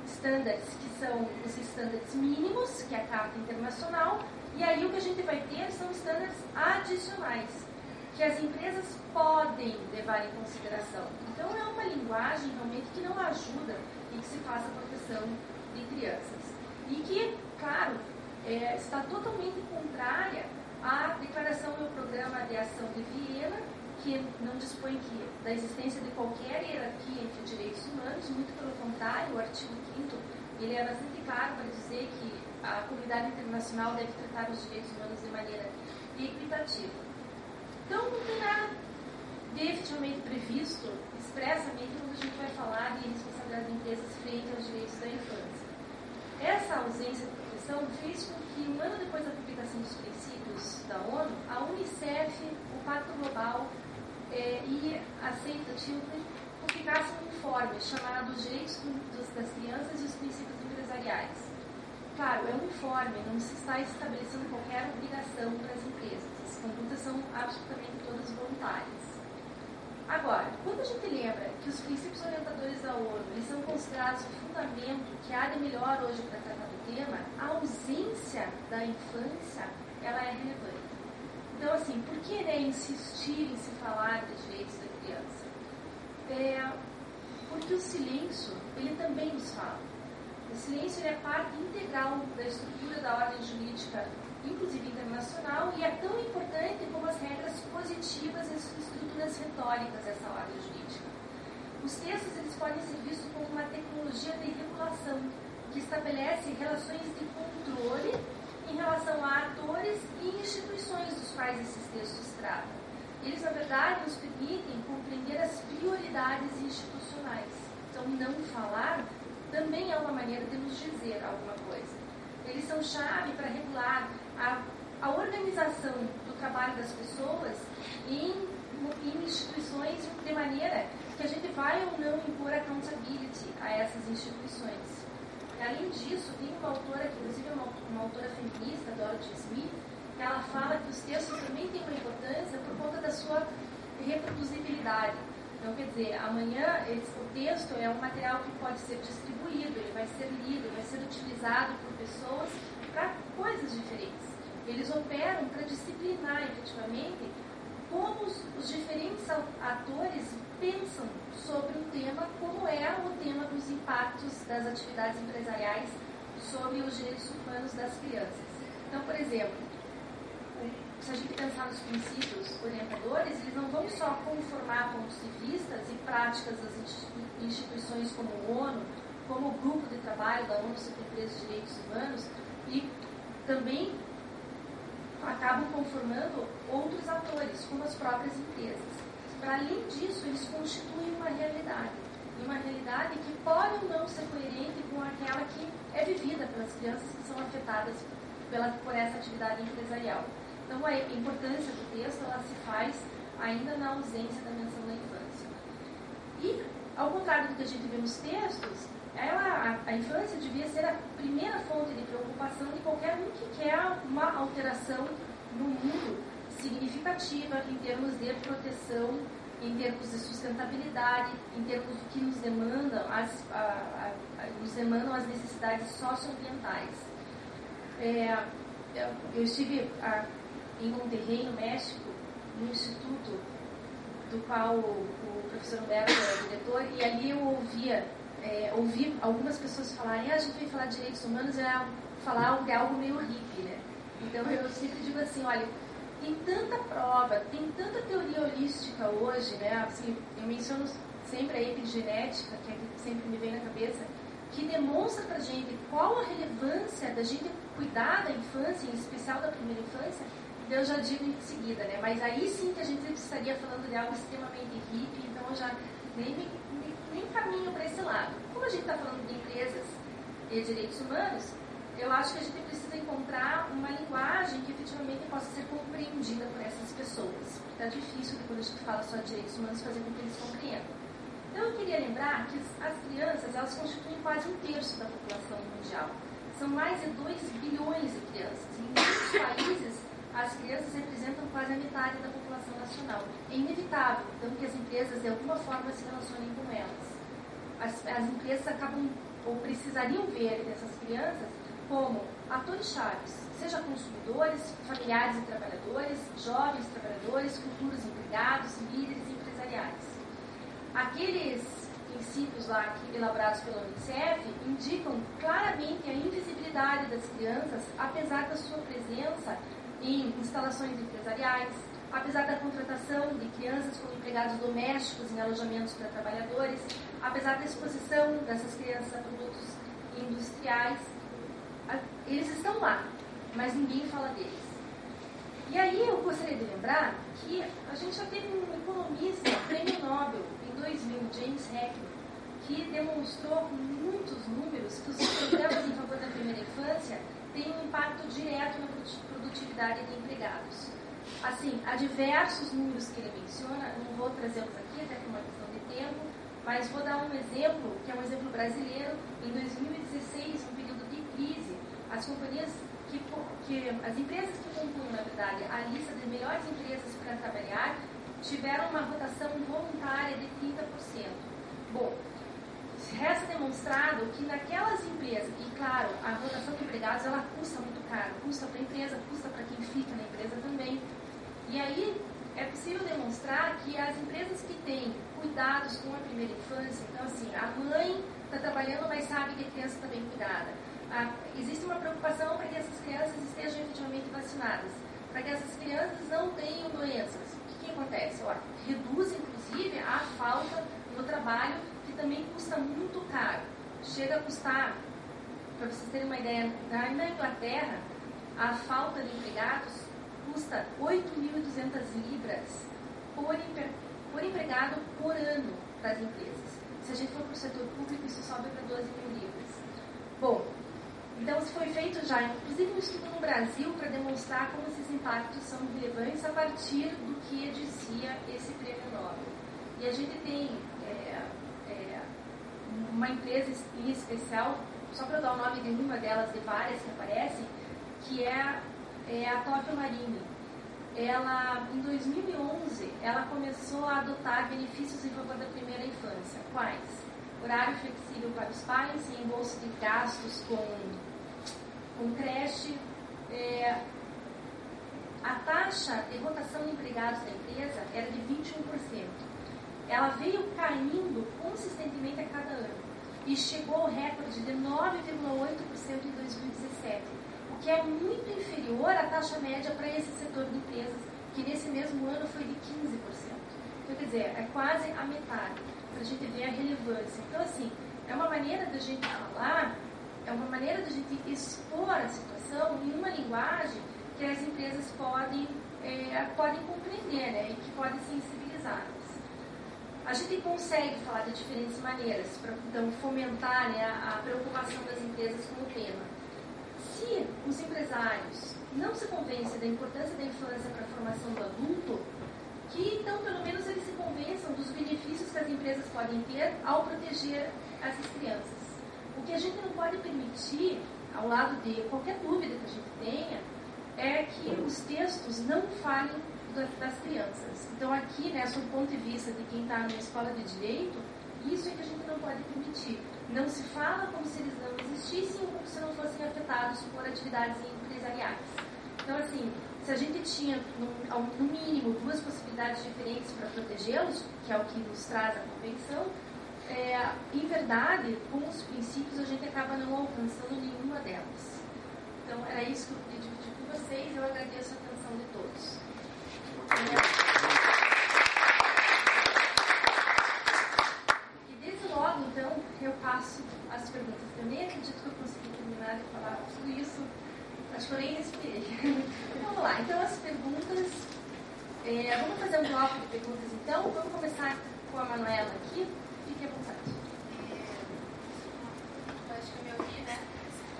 [SPEAKER 2] estándares que são os estándares mínimos, que é a Carta Internacional, e aí o que a gente vai ter são estándares adicionais, que as empresas podem levar em consideração. Então, é uma linguagem realmente que não ajuda em que se faça a proteção de crianças. E que, claro, está totalmente contrária à declaração do Programa de Ação de Viena, que não dispõe da existência de qualquer hierarquia entre direitos humanos, muito pelo contrário, o artigo 5º, ele é bastante claro para dizer que a comunidade internacional deve tratar os direitos humanos de maneira equitativa. Então, não tem nada definitivamente previsto expressamente quando a gente vai falar de responsabilidade de empresas frente aos direitos da infância. Essa ausência de proteção fez com que, um ano depois da publicação dos princípios da ONU, a Unicef, o Pacto Global e a Save the Children publicassem um informe chamado Os Direitos das Crianças e os Princípios Empresariais. claro, é uniforme, não se está estabelecendo qualquer obrigação para as empresas. As condutas são absolutamente todas voluntárias. Agora, quando a gente lembra que os princípios orientadores da ONU eles são considerados o fundamento que há de melhor hoje para tratar do tema, a ausência da infância ela é relevante. Então, assim, por que insistir em se falar dos direitos da criança? Porque o silêncio, ele também nos fala. O silêncio ele é parte integral da estrutura da ordem jurídica, inclusive internacional, e é tão importante como as regras positivas e as estruturas retóricas dessa ordem jurídica. Os textos eles podem ser vistos como uma tecnologia de regulação que estabelece relações de controle em relação a atores e instituições dos quais esses textos tratam. Eles, na verdade, nos permitem compreender as prioridades institucionais. Então, não falar também é uma maneira de nos dizer alguma coisa. Eles são chave para regular a organização do trabalho das pessoas em instituições de maneira que a gente vai ou não impor accountability a essas instituições. Além disso, tem uma autora, que inclusive é uma autora feminista, Dorothy Smith, que ela fala que os textos também têm uma importância por conta da sua reproduzibilidade. Então, quer dizer, amanhã o texto é um material que pode ser distribuído, ele vai ser lido, vai ser utilizado por pessoas para coisas diferentes. Eles operam para disciplinar efetivamente como os diferentes atores pensam sobre um tema, como é o tema dos impactos das atividades empresariais sobre os direitos humanos das crianças. Então, por exemplo, se a gente pensar nos princípios orientadores, eles não vão só conformar pontos de vistas e práticas das instituições como a ONU, como o grupo de trabalho da ONU sobre Empresas e Direitos Humanos, e também acabam conformando outros atores, como as próprias empresas. Para além disso, eles constituem uma realidade que pode ou não ser coerente com aquela que é vivida pelas crianças que são afetadas por essa atividade empresarial. Então, a importância do texto ela se faz ainda na ausência da menção da infância. E, ao contrário do que a gente vê nos textos, a infância devia ser a primeira fonte de preocupação de qualquer um que quer uma alteração no mundo significativa em termos de proteção, em termos de sustentabilidade, em termos do que nos demandam as necessidades socioambientais. Eu estive em Monterrey, no México, no instituto do qual o professor Humberto é diretor, e ali eu ouvi algumas pessoas falarem, a gente veio falar de direitos humanos, falar de algo meio hippie, né? Então eu sempre digo assim, olha, tem tanta prova, tem tanta teoria holística hoje, né? Assim, eu menciono sempre a epigenética, que é que sempre me vem na cabeça, que demonstra pra gente qual a relevância da gente cuidar da infância, em especial da primeira infância. Eu já digo em seguida, né? Mas aí sim que a gente estaria falando de algo extremamente hippie, então eu já nem caminho para esse lado. Como a gente está falando de empresas e direitos humanos, eu acho que a gente precisa encontrar uma linguagem que efetivamente possa ser compreendida por essas pessoas. Está difícil, quando a gente fala só de direitos humanos, fazer com que eles compreendam. Então eu queria lembrar que as crianças, elas constituem quase 1/3 da população mundial. São mais de 2 bilhões de crianças. Em muitos países, as crianças representam quase a metade da população nacional. É inevitável, então, que as empresas, de alguma forma, se relacionem com elas. As empresas acabam, ou precisariam ver essas crianças como atores chaves, seja consumidores, familiares e trabalhadores, jovens trabalhadores, futuros empregados, líderes empresariais. Aqueles princípios lá elaborados pela Unicef indicam claramente a invisibilidade das crianças, apesar da sua presença em instalações empresariais, apesar da contratação de crianças como empregados domésticos em alojamentos para trabalhadores, apesar da exposição dessas crianças a produtos industriais. Eles estão lá, mas ninguém fala deles. E aí eu gostaria de lembrar que a gente já teve um economista, prêmio Nobel, em 2000, James Heckman, que demonstrou com muitos números que os programas em favor da primeira infância têm um impacto direto na produtividade de empregados. Assim, há diversos números que ele menciona, não vou trazê-los aqui, até por uma questão de tempo, mas vou dar um exemplo, que é um exemplo brasileiro. Em 2016, um período de crise, as companhias as empresas que compunham, na verdade, a lista de melhores empresas para trabalhar tiveram uma rotação voluntária de 30%. Bom, resta demonstrado que naquelas empresas, e claro, a rotação de empregados ela custa muito caro, custa para a empresa, custa para quem fica na empresa também. E aí é possível demonstrar que as empresas que têm cuidados com a primeira infância, então assim, a mãe está trabalhando, mas sabe que a criança está bem cuidada. Existe uma preocupação para que essas crianças estejam efetivamente vacinadas, para que essas crianças não tenham doenças. O que acontece? Reduz, inclusive, a falta no trabalho, que também custa muito caro. Chega a custar, para vocês terem uma ideia, na Inglaterra, a falta de empregados custa 8.200 libras por empregado por ano para as empresas. Se a gente for para o setor público, isso sobe para 12 mil libras. Bom, então foi feito já, inclusive, um estudo no Brasil para demonstrar como esses impactos são relevantes a partir do que dizia esse prêmio Nobel. E a gente tem uma empresa em especial, só para dar o nome de uma delas, de várias que aparecem, que é a Tóquio Marine. Ela, em 2011, ela começou a adotar benefícios em favor da primeira infância. Quais? Horário flexível para os pais, reembolso de gastos com creche. A taxa de rotação de empregados da empresa era de 21%. Ela veio caindo consistentemente a cada ano e chegou ao recorde de 9,8% em 2017, o que é muito inferior à taxa média para esse setor de empresas, que nesse mesmo ano foi de 15%. Então, quer dizer, é quase a metade, para a gente ver a relevância. Então, assim, é uma maneira da gente falar, é uma maneira da gente expor a situação em uma linguagem que as empresas podem compreender, né, e que podem sensibilizá-las. A gente consegue falar de diferentes maneiras para, então, fomentar, né, a preocupação das empresas com o tema. Se os empresários não se convencem da importância da infância para a formação do adulto, que então pelo menos eles se convençam dos benefícios que as empresas podem ter ao proteger essas crianças. O que a gente não pode permitir, ao lado de qualquer dúvida que a gente tenha, é que os textos não falem das crianças. Então aqui, né, sob o ponto de vista de quem está na escola de direito, isso é que a gente não pode permitir. Não se fala como se eles não existissem ou como se não fossem afetados por atividades empresariais. Então, assim, se a gente tinha, no mínimo, duas possibilidades diferentes para protegê-los, que é o que nos traz a convenção, em verdade, com os princípios, a gente acaba não alcançando nenhuma delas. Então, era isso que eu queria dividir com vocês. Eu agradeço a atenção de todos. E desde logo, então, eu passo as perguntas. Eu nem acredito que eu consegui terminar de falar tudo isso. Acho que eu nem respirei. Vamos lá. Então, as perguntas... vamos fazer um bloco de perguntas, então. Vamos começar com a Manuela aqui. Fique à vontade.
[SPEAKER 5] Acho que eu me ouvi, né?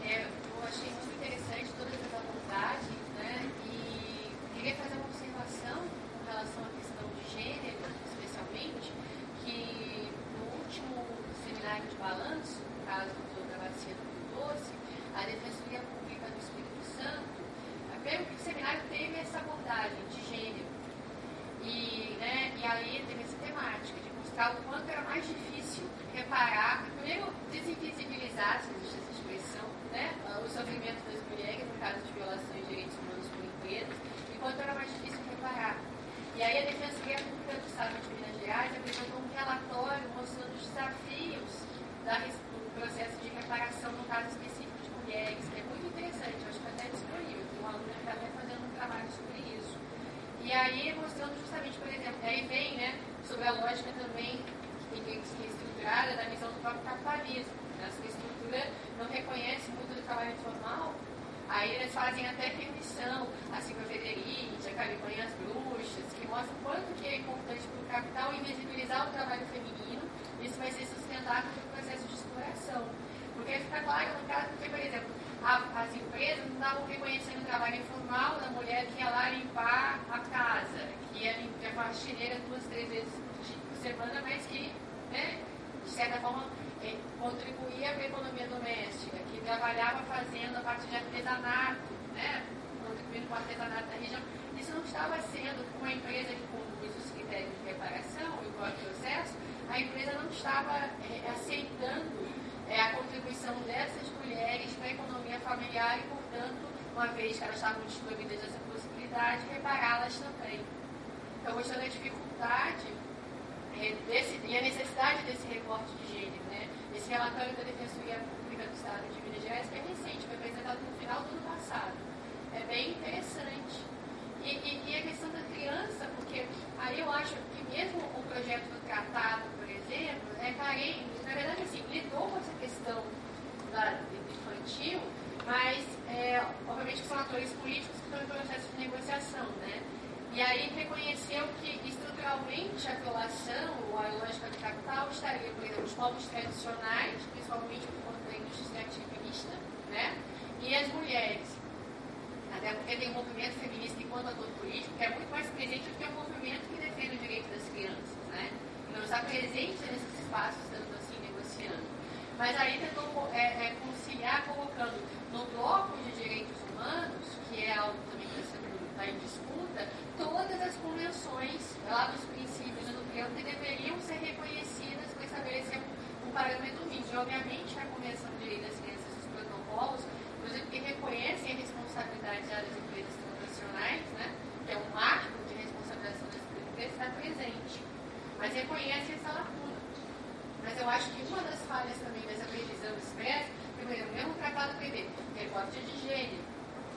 [SPEAKER 5] Eu achei muito interessante toda essa abordagem, né? E queria fazer uma observação com relação à questão de gênero, especialmente, que no último seminário de balanço, no caso da vacina do doce, a Defensoria Pública do Espírito Santo, o seminário teve essa abordagem de gênero. E aí teve essa temática de mostrar o quanto era mais difícil reparar, primeiro desinvisibilizar, se existe essa expressão, né, o sofrimento das mulheres no caso de violações de direitos humanos por empresas, e quanto era mais difícil reparar. E aí a Defensoria Pública do Estado de Minas Gerais apresentou um relatório mostrando os desafios do processo de reparação no caso específico de mulheres, que é muito interessante, eu acho que até é disponível, tem uma aluna que está até fazendo um trabalho sobre isso. E aí mostrando justamente, por exemplo, aí vem, né, sobre a lógica também que tem que ser estruturada da visão do próprio capitalismo. Né? Essa estrutura não reconhece muito do trabalho informal, aí eles fazem até permissão, assim, para a Federici, a Calibanha as Bruxas, que mostram o quanto que é importante para o capital invisibilizar o trabalho feminino. Isso vai ser sustentável pelo processo de exploração. Porque fica claro no caso, porque, por exemplo, as empresas não estavam reconhecendo o trabalho informal da mulher que ia lá limpar a casa, que ia limpar a faxineira 2, 3 vezes por semana, mas que, né, de certa forma, contribuía para a economia doméstica, que trabalhava fazendo a parte de artesanato, né? Contribuindo com o artesanato da região. Isso não estava sendo, uma empresa que conduz os critérios de reparação e o próprio processo, a empresa não estava aceitando a contribuição dessas mulheres para a economia familiar e, portanto, uma vez que elas estavam desprovidas dessa possibilidade, repará-las também. Então, mostrando a dificuldade e a necessidade desse recorte de gênero, né? Esse relatório da Defensoria Pública do Estado de Minas Gerais, que é recente, foi apresentado no final do ano passado. É bem interessante. E a questão da criança, porque aí eu acho que mesmo o projeto do tratado, por exemplo, é carente, na verdade, assim, lidou com essa questão infantil, mas, obviamente, que são atores políticos que estão em processo de negociação, né? E aí reconheceu que, estruturalmente, a violação ou a lógica de capital estaria, por exemplo, os povos tradicionais, principalmente por conta da indústria extrativista, né? E as mulheres. Até porque tem um movimento feminista enquanto ator político que é muito mais presente do que o movimento que defende o direito das crianças, né? Não está presente nesses espaços, tanto assim, negociando. Mas aí tentou conciliar colocando no bloco de direitos humanos, que é algo também que está em disputa, todas as convenções lá dos princípios do Nuclear que deveriam ser reconhecidas para estabelecer um parâmetro mínimo. E, obviamente, a Convenção de Direito das Crianças e os protocolos, inclusive que reconhecem a responsabilidade das empresas transnacionais, né, que é um marco de responsabilização das empresas, está presente. Mas reconhece essa lacuna. Mas eu acho que uma das falhas também dessa previsão expressa, que o mesmo tratado prevê, recorte de gênero,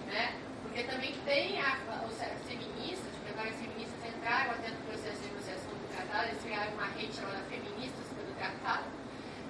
[SPEAKER 5] né? Porque também tem os feministas, porque agora as feministas entraram dentro do processo de negociação do tratado, eles criaram uma rede chamada Feministas pelo Tratado.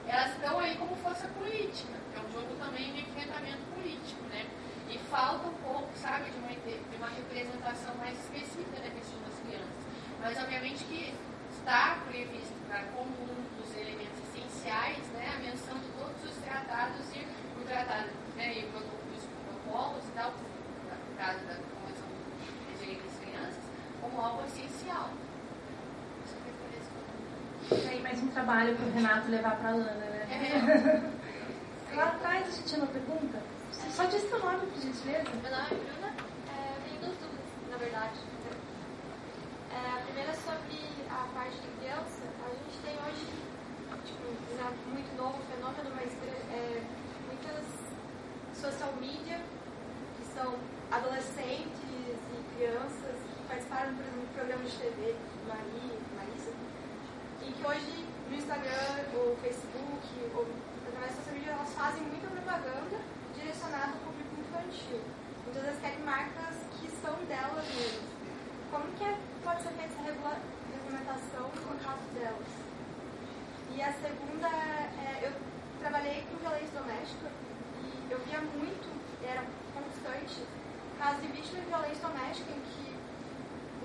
[SPEAKER 5] Elas estão aí como força política, que é um jogo também de enfrentamento político, né? E falta um pouco, sabe, de uma representação mais específica da questão das crianças. Mas, obviamente, que está previsto para como um dos elementos essenciais, né, a menção de todos os tratados e o tratado, né, e os protocolos e tal, no caso da Convenção de Direitos das Crianças, como algo essencial.
[SPEAKER 2] E aí mais um trabalho para o Renato levar para a Lana, né? Lá atrás a gente tinha uma pergunta. Só diz seu nome, por gentileza.
[SPEAKER 6] Meu nome é Bruna. Eu tenho duas dúvidas, na verdade. A primeira é sobre a parte de criança. A gente tem hoje, não é muito novo o fenômeno, mas muitas social media que são adolescentes e crianças que participaram, por exemplo, do programa de TV Marisa, e que hoje no Instagram, ou Facebook, ou através da social media, elas fazem muita propaganda direcionada ao público infantil. Muitas vezes querem marcas que são delas mesmas. Como que pode ser feita essa regulamentação no caso delas? E a segunda eu trabalhei com violência doméstica e eu via muito, era constante, casos de vítima de violência doméstica em que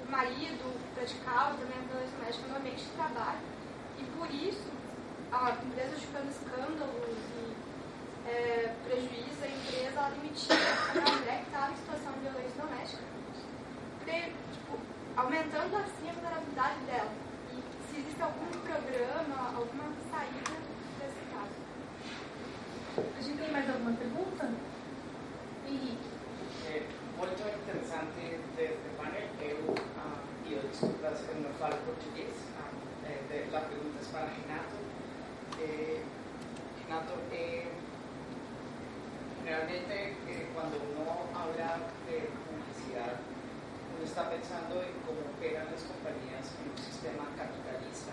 [SPEAKER 6] o marido praticava também a violência doméstica no ambiente de trabalho e por isso a empresa ficando escândalos e prejuízo a empresa, ela demitia a mulher que estava em situação de violência doméstica, aumentando assim a vulnerabilidade dela. E se existe algum programa, alguma saída desse caso.
[SPEAKER 2] A gente tem mais alguma pergunta? Henrique.
[SPEAKER 7] Muito interessante este panel. Eu pido desculpas, eu não falo português. A pergunta é para Renato. Renato, realmente cuando uno habla de publicidad, uno está pensando en cómo operan las compañías en un sistema capitalista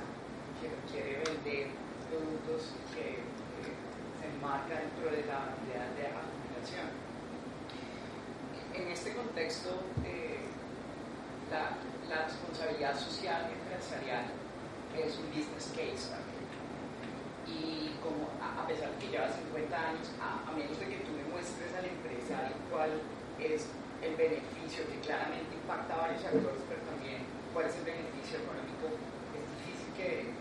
[SPEAKER 7] que quiere vender productos que se enmarca dentro de la idea de acumulación. En este contexto, la responsabilidad social empresarial es un business case también. Y como a pesar de que lleva 50 años, a menos de que tú demuestres al empresario cuál es el beneficio, que claramente impacta a varios actores, pero también cuál es el beneficio económico, es difícil que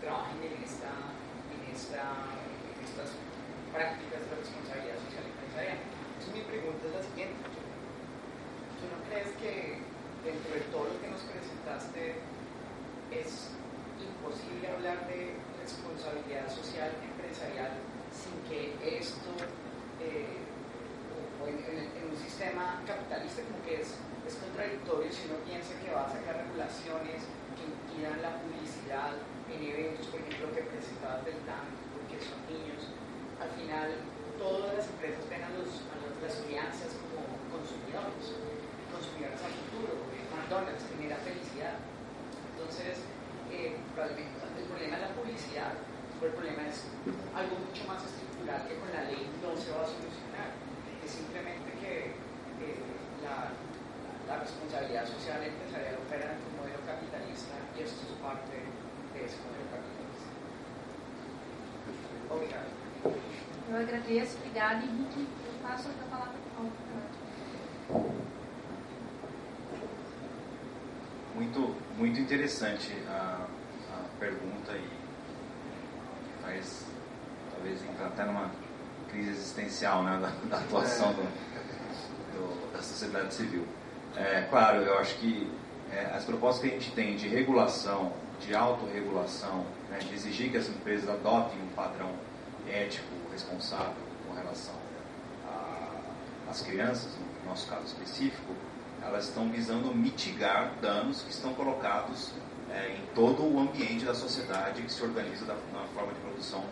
[SPEAKER 7] trabajen en estas prácticas de responsabilidad social empresarial. Entonces mi pregunta es la siguiente: ¿tú no crees que dentro de todo lo que nos presentaste es imposible hablar de responsabilidad social empresarial sin que esto, o en un sistema capitalista como que es contradictorio si uno piensa que va a sacar regulaciones que impidan la publicidad en eventos, por ejemplo, que presentadas del TAM, porque son niños. Al final, todas las empresas ven a las crianzas como consumidores al futuro. McDonald's genera felicidad. Entonces, probablemente el problema es la publicidad, pero el problema es algo mucho más estructural que con la ley no se va a solucionar. Es simplemente que la responsabilidad social empresarial opera en un modelo capitalista y esto es parte de ese modelo capitalista. Obrigado.
[SPEAKER 2] Eu agradeço, obrigada, Henrique. Eu passo a palavra ao Renato.
[SPEAKER 8] Muito interessante a pergunta e faz talvez entrar até numa crise existencial, né, da atuação da sociedade civil. Claro, eu acho que as propostas que a gente tem de regulação, de autorregulação, né, de exigir que as empresas adotem um padrão ético, responsável com relação às crianças, no nosso caso específico, elas estão visando mitigar danos que estão colocados em todo o ambiente da sociedade que se organiza na forma de produção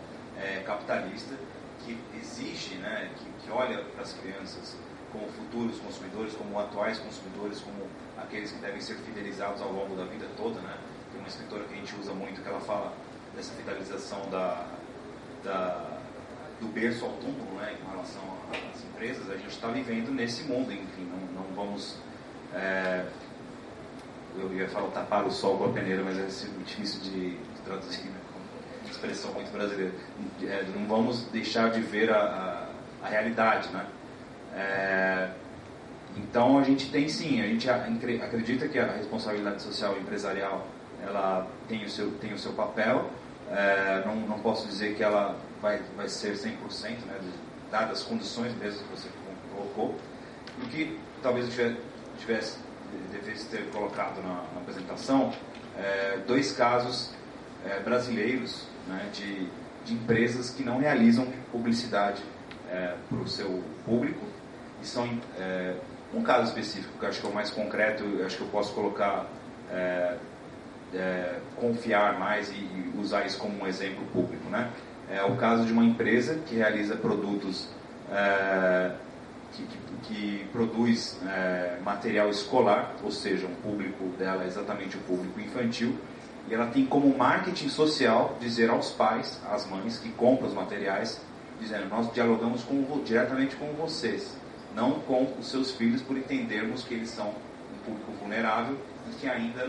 [SPEAKER 8] capitalista, que exige, né, que olha para as crianças como futuros consumidores, como atuais consumidores, como aqueles que devem ser fidelizados ao longo da vida toda, né? Tem uma escritora que a gente usa muito que ela fala dessa fidelização do berço ao túmulo, né, com relação às empresas. A gente está vivendo nesse mundo, enfim, não vamos... eu ia falar tapar o sol com a peneira, mas é muito difícil de traduzir, né, com expressão muito brasileira. Não vamos deixar de ver a realidade, né? Então a gente tem sim, a gente acredita que a responsabilidade social empresarial ela tem o seu papel. Não posso dizer que ela vai ser 100%, né, dadas as condições mesmo que você colocou. O que talvez eu devesse ter colocado na apresentação, dois casos brasileiros, né, de empresas que não realizam publicidade para o seu público. E são um caso específico, que eu acho que é o mais concreto, eu acho que eu posso colocar, confiar mais e usar isso como um exemplo público, né? É o caso de uma empresa que realiza produtos, que produz material escolar, ou seja, o público dela é exatamente o público infantil, e ela tem como marketing social dizer aos pais, às mães que compram os materiais, dizendo: nós dialogamos diretamente com vocês, não com os seus filhos, por entendermos que eles são um público vulnerável e que ainda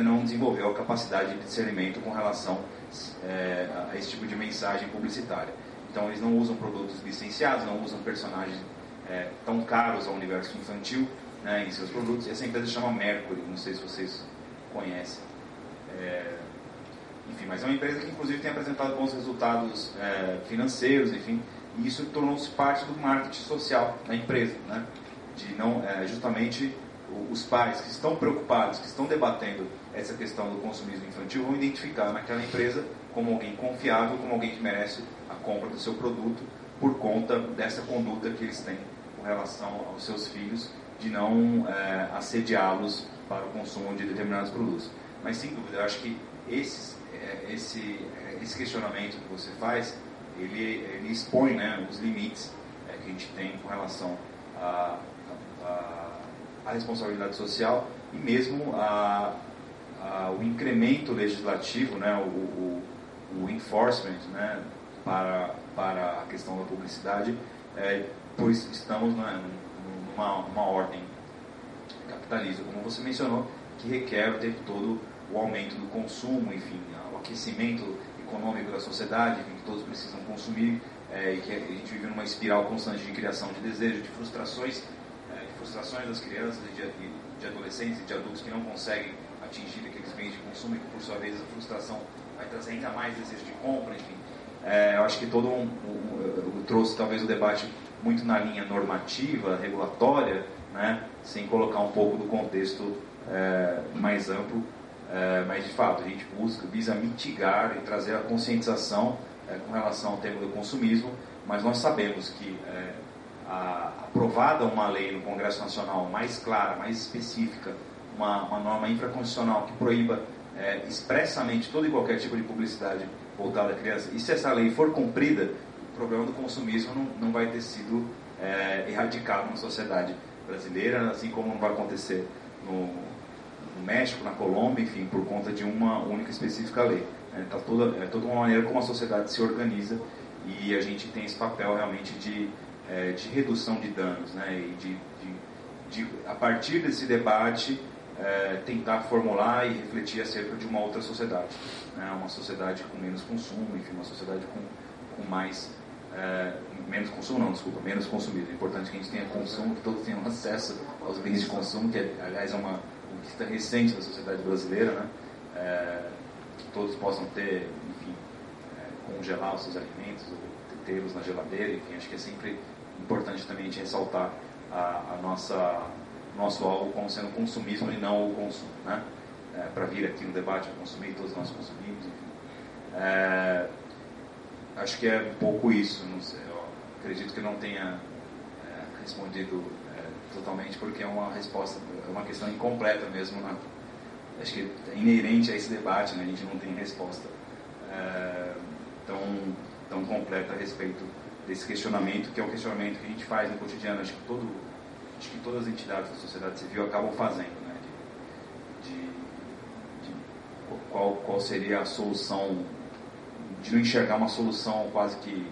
[SPEAKER 8] não desenvolveu a capacidade de discernimento com relação a esse tipo de mensagem publicitária. Então eles não usam produtos licenciados, não usam personagens tão caros ao universo infantil, né, em seus produtos. E essa empresa chama Mercury, não sei se vocês conhecem. Enfim, mas é uma empresa que inclusive tem apresentado bons resultados financeiros, enfim, e isso tornou-se parte do marketing social da empresa, né? De não, justamente os pais que estão preocupados, que estão debatendo essa questão do consumismo infantil, vão identificar naquela empresa como alguém confiável, como alguém que merece a compra do seu produto, por conta dessa conduta que eles têm com relação aos seus filhos, de não assediá-los para o consumo de determinados produtos. Mas, sem dúvida, eu acho que esse questionamento que você faz, ele expõe, né, os limites que a gente tem com relação à responsabilidade social e mesmo o incremento legislativo, né, o enforcement, né, para a questão da publicidade, pois estamos numa ordem capitalista, como você mencionou, que requer o tempo todo o aumento do consumo, enfim, o aquecimento econômico da sociedade, enfim, que todos precisam consumir, e que a gente vive numa espiral constante de criação de desejo, de frustrações das crianças, de adolescentes e de adultos que não conseguem atingir aqueles bens de consumo e que, por sua vez, a frustração vai trazer ainda mais desejo de compra, enfim. Eu acho que eu trouxe talvez o debate muito na linha normativa, regulatória, né, sem colocar um pouco do contexto mais amplo Mas, de fato, a gente visa mitigar e trazer a conscientização com relação ao tema do consumismo, mas nós sabemos que aprovada uma lei no Congresso Nacional mais clara, mais específica, uma norma infraconstitucional que proíba expressamente todo e qualquer tipo de publicidade voltada à criança, e se essa lei for cumprida, o problema do consumismo não vai ter sido erradicado na sociedade brasileira, assim como não vai acontecer no México, na Colômbia, enfim, por conta de uma única específica lei. Toda uma maneira como a sociedade se organiza, e a gente tem esse papel realmente de redução de danos, né? E de a partir desse debate tentar formular e refletir acerca de uma outra sociedade, né? Uma sociedade com menos consumo, enfim, uma sociedade com mais menos consumo, não, desculpa, menos consumismo. É importante que a gente tenha consumo, que todos tenham acesso aos bens de consumo, que aliás é uma conquista recente da sociedade brasileira, né? Que todos possam ter, enfim, congelar os seus alimentos, ou tê-los na geladeira, enfim, acho que é sempre importante também a gente ressaltar nosso alvo como sendo consumismo e não o consumo, né? Para vir aqui no debate, consumir, todos nós consumimos, enfim. Acho que é um pouco isso, não sei, eu acredito que não tenha respondido totalmente, porque é uma resposta, é uma questão incompleta mesmo, né? Acho que é inerente a esse debate, né? A gente não tem resposta tão completa a respeito desse questionamento, que é um questionamento que a gente faz no cotidiano. Acho que todas as entidades da sociedade civil acabam fazendo, né? De qual seria a solução, de não enxergar uma solução quase que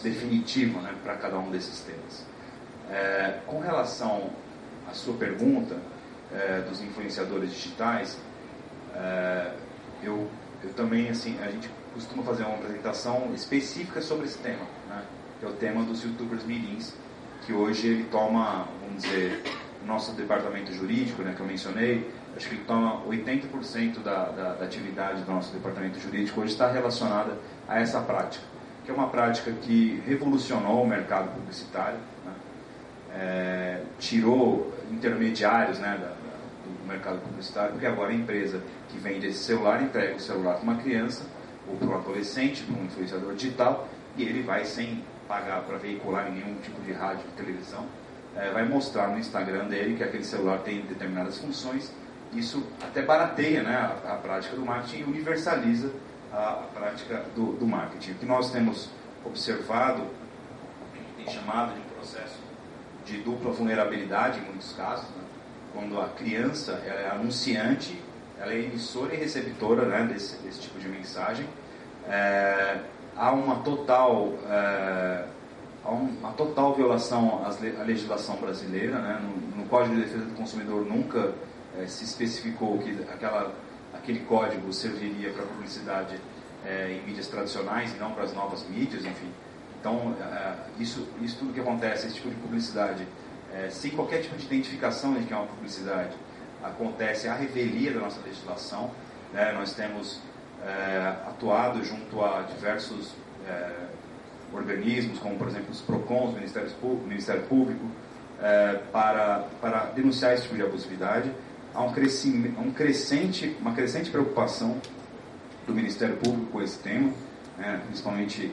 [SPEAKER 8] definitiva, né, para cada um desses temas. Com relação à sua pergunta dos influenciadores digitais, eu também, assim, a gente costuma fazer uma apresentação específica sobre esse tema, né, que é o tema dos youtubers mirins, que hoje ele toma, vamos dizer, o nosso departamento jurídico, né, que eu mencionei, acho que ele toma 80% da atividade do nosso departamento jurídico hoje está relacionada a essa prática, que é uma prática que revolucionou o mercado publicitário, né, tirou intermediários, né, do mercado publicitário, porque agora a empresa que vende esse celular entrega o celular para uma criança ou para um adolescente, para um influenciador digital, e ele vai, sem pagar para veicular em nenhum tipo de rádio ou televisão, vai mostrar no Instagram dele que aquele celular tem determinadas funções. Isso até barateia, né, a prática do marketing e universaliza a prática do marketing. O que nós temos observado, que tem chamado de um processo de dupla vulnerabilidade em muitos casos, né, quando a criança ela é anunciante, ela é emissora e receptora, né, desse tipo de mensagem. Há uma total violação à legislação brasileira, né? No Código de Defesa do Consumidor nunca se especificou que aquele código serviria para publicidade em mídias tradicionais e não para as novas mídias, enfim. Então, isso tudo que acontece, esse tipo de publicidade, sem qualquer tipo de identificação de que é uma publicidade, acontece à revelia da nossa legislação, né? Nós temos atuado junto a diversos organismos, como por exemplo os PROCONs, o Ministério Público, para denunciar esse tipo de abusividade. Há uma crescente preocupação do Ministério Público com esse tema, né, principalmente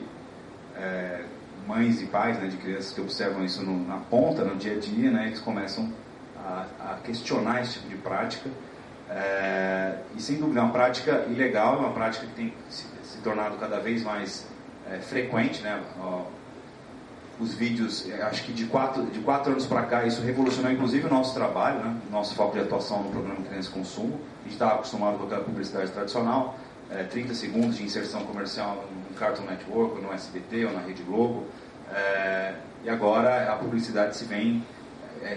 [SPEAKER 8] mães e pais, né, de crianças que observam isso na ponta, no dia a dia, né, eles começam a questionar esse tipo de prática. E sem dúvida é uma prática ilegal, é uma prática que tem se tornado cada vez mais frequente, né? Os vídeos, acho que de 4 anos para cá, isso revolucionou inclusive o nosso trabalho, né? Nosso foco de atuação no programa Criança e Consumo. A gente estava acostumado com aquela publicidade tradicional, 30 segundos de inserção comercial no Cartoon Network, ou no SBT, ou na Rede Globo, e agora a publicidade se vem,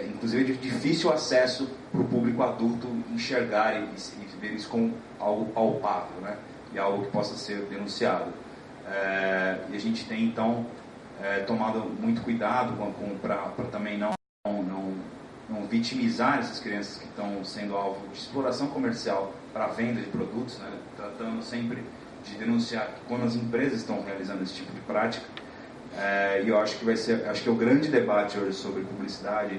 [SPEAKER 8] inclusive de difícil acesso para o público adulto enxergar e ver isso como algo palpável, né? E algo que possa ser denunciado. E a gente tem então tomado muito cuidado para também não vitimizar essas crianças que estão sendo alvo de exploração comercial para a venda de produtos, né? Tratando sempre de denunciar quando as empresas estão realizando esse tipo de prática. E eu acho que é o grande debate hoje sobre publicidade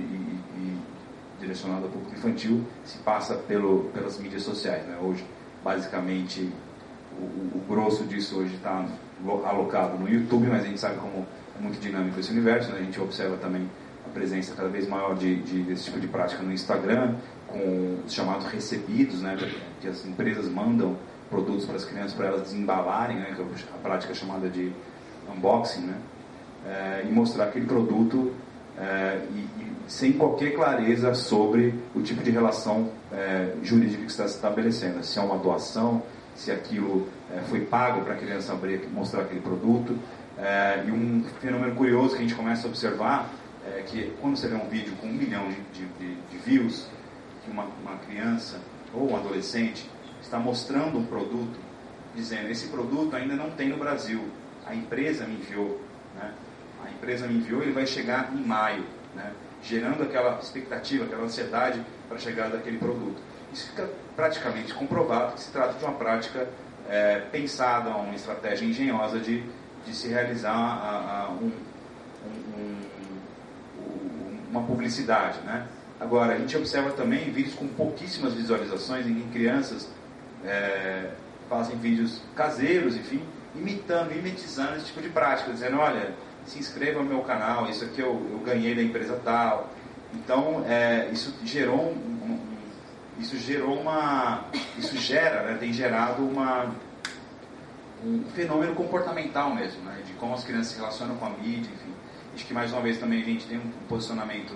[SPEAKER 8] direcionado ao público infantil, se passa pelas mídias sociais, né? Hoje, basicamente, o grosso disso hoje está alocado no YouTube, mas a gente sabe como é muito dinâmico esse universo, né? A gente observa também a presença cada vez maior desse tipo de prática no Instagram, com os chamados recebidos, né? Que as empresas mandam produtos para as crianças para elas desembalarem, né? Que é a prática chamada de unboxing, né? E mostrar aquele produto e sem qualquer clareza sobre o tipo de relação jurídica que está se estabelecendo, se é uma doação, se aquilo foi pago para a criança mostrar aquele produto. E um fenômeno curioso que a gente começa a observar é que quando você vê um vídeo com 1 milhão de views, que uma criança ou um adolescente está mostrando um produto, dizendo: esse produto ainda não tem no Brasil, a empresa me enviou, né? A empresa me enviou, ele vai chegar em maio, né? Gerando aquela expectativa, aquela ansiedade para a chegada daquele produto. Isso fica praticamente comprovado que se trata de uma prática pensada, uma estratégia engenhosa de se realizar uma publicidade, né? Agora, a gente observa também vídeos com pouquíssimas visualizações, em que crianças fazem vídeos caseiros, enfim, mimetizando esse tipo de prática, dizendo: olha, se inscreva no meu canal, isso aqui eu ganhei da empresa tal. Então, isso gera, né, tem gerado um fenômeno comportamental mesmo, né, de como as crianças se relacionam com a mídia, enfim. Acho que, mais uma vez, também a gente tem um posicionamento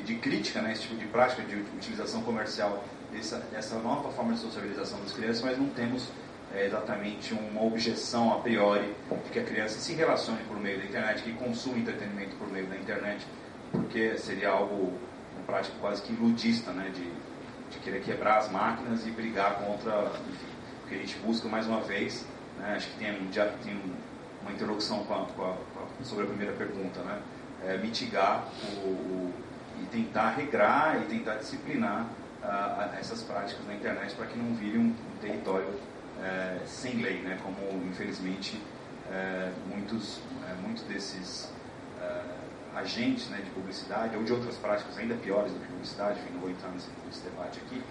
[SPEAKER 8] de crítica, né, esse tipo de prática de utilização comercial dessa nova forma de sociabilização das crianças, mas não temos exatamente uma objeção a priori de que a criança se relacione por meio da internet, que consuma entretenimento por meio da internet, porque seria algo, uma prática quase que ludista, né, de querer quebrar as máquinas e brigar contra, enfim, porque a gente busca, mais uma vez, né, acho que já tem uma interlocução sobre a primeira pergunta, né, mitigar e tentar regrar e tentar disciplinar essas práticas na internet para que não vire um território sem lei, né, como infelizmente muitos desses agentes, né, de publicidade ou de outras práticas ainda piores do que publicidade, enfim, não vou entrar nesse debate aqui,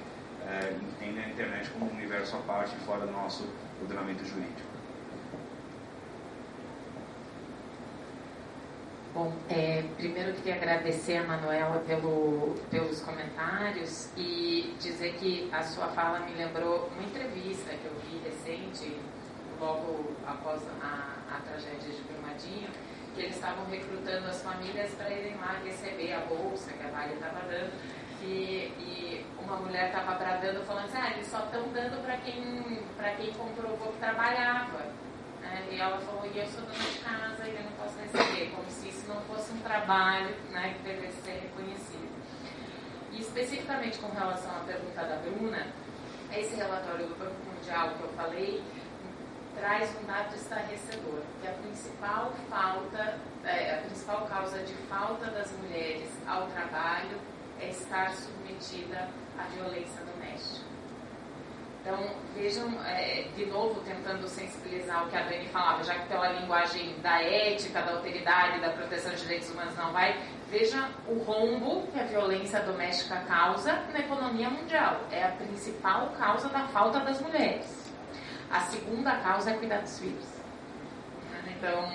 [SPEAKER 8] entendem a internet como um universo à parte fora do nosso ordenamento jurídico.
[SPEAKER 4] Bom, primeiro eu queria agradecer a Manuela pelos comentários e dizer que a sua fala me lembrou uma entrevista que eu vi recente, logo após a tragédia de Brumadinho, que eles estavam recrutando as famílias para irem lá receber a bolsa que a Vale estava dando, e uma mulher estava bradando, falando assim: eles só estão dando para quem comprovou que trabalhava. E ela falou: e eu sou dona de casa e eu não posso receber, como se isso não fosse um trabalho, né, que devesse ser reconhecido. E especificamente com relação à pergunta da Bruna, esse relatório do Banco Mundial que eu falei traz um dado estarrecedor, que a principal causa de falta das mulheres ao trabalho é estar submetida à violência doméstica. Então, vejam, de novo, tentando sensibilizar o que a Dani falava, já que pela linguagem da ética, da alteridade, da proteção de direitos humanos não vai, veja o rombo que a violência doméstica causa na economia mundial. É a principal causa da falta das mulheres. A segunda causa é cuidar dos filhos. Então,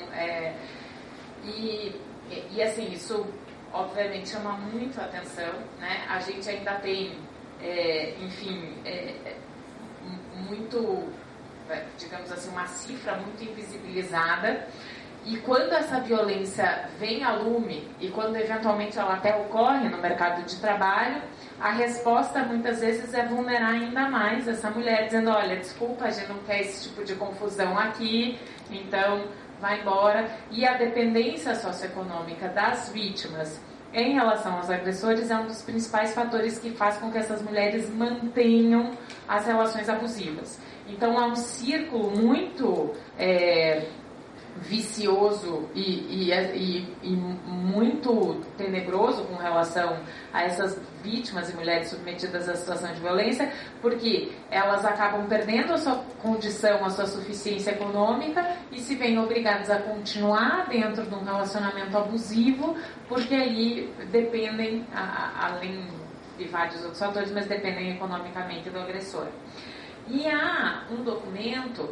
[SPEAKER 4] e assim, isso obviamente chama muito a atenção, né? A gente ainda tem, muito, digamos assim, uma cifra muito invisibilizada, e quando essa violência vem a lume e quando eventualmente ela até ocorre no mercado de trabalho, a resposta muitas vezes é vulnerar ainda mais essa mulher, dizendo: olha, desculpa, a gente não quer esse tipo de confusão aqui, então vai embora. E a dependência socioeconômica das vítimas em relação aos agressores é um dos principais fatores que faz com que essas mulheres mantenham as relações abusivas. Então há um círculo muito vicioso e muito tenebroso com relação a essas vítimas e mulheres submetidas à situação de violência, porque elas acabam perdendo a sua condição, a sua suficiência econômica e se veem obrigadas a continuar dentro de um relacionamento abusivo, porque aí dependem, além de vários outros fatores, mas dependem economicamente do agressor. E há um documento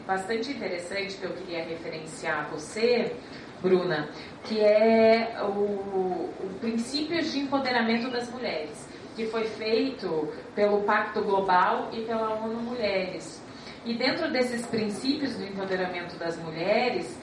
[SPEAKER 4] bastante interessante que eu queria referenciar a você, Bruna, que é o Princípios de Empoderamento das Mulheres, que foi feito pelo Pacto Global e pela ONU Mulheres. E dentro desses princípios do empoderamento das mulheres,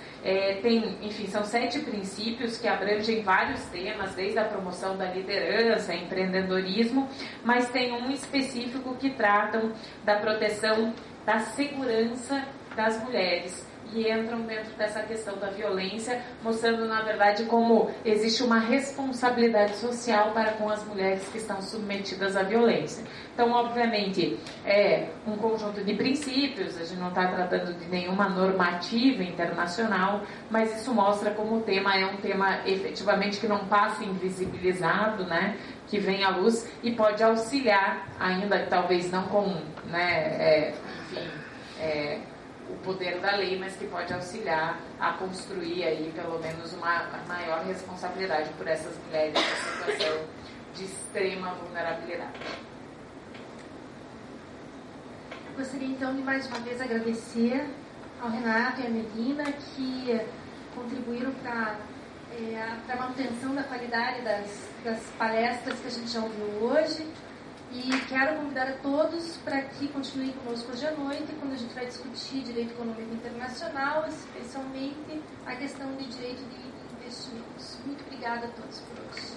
[SPEAKER 4] são 7 princípios que abrangem vários temas, desde a promoção da liderança, empreendedorismo, mas tem um específico que tratam da proteção da segurança das mulheres. E entram dentro dessa questão da violência, mostrando, na verdade, como existe uma responsabilidade social para com as mulheres que estão submetidas à violência. Então, obviamente, é um conjunto de princípios, a gente não está tratando de nenhuma normativa internacional, mas isso mostra como o tema é um tema efetivamente que não passa invisibilizado, né? Que vem à luz e pode auxiliar, ainda que talvez não com, o poder da lei, mas que pode auxiliar a construir aí pelo menos uma maior responsabilidade por essas mulheres em situação de extrema vulnerabilidade.
[SPEAKER 2] Eu gostaria então de mais uma vez agradecer ao Renato e à Melina que contribuíram para a manutenção da qualidade das palestras que a gente já ouviu hoje. E quero convidar a todos para que continuem conosco hoje à noite, quando a gente vai discutir direito econômico internacional, especialmente a questão de direito de investimentos. Muito obrigada a todos por hoje.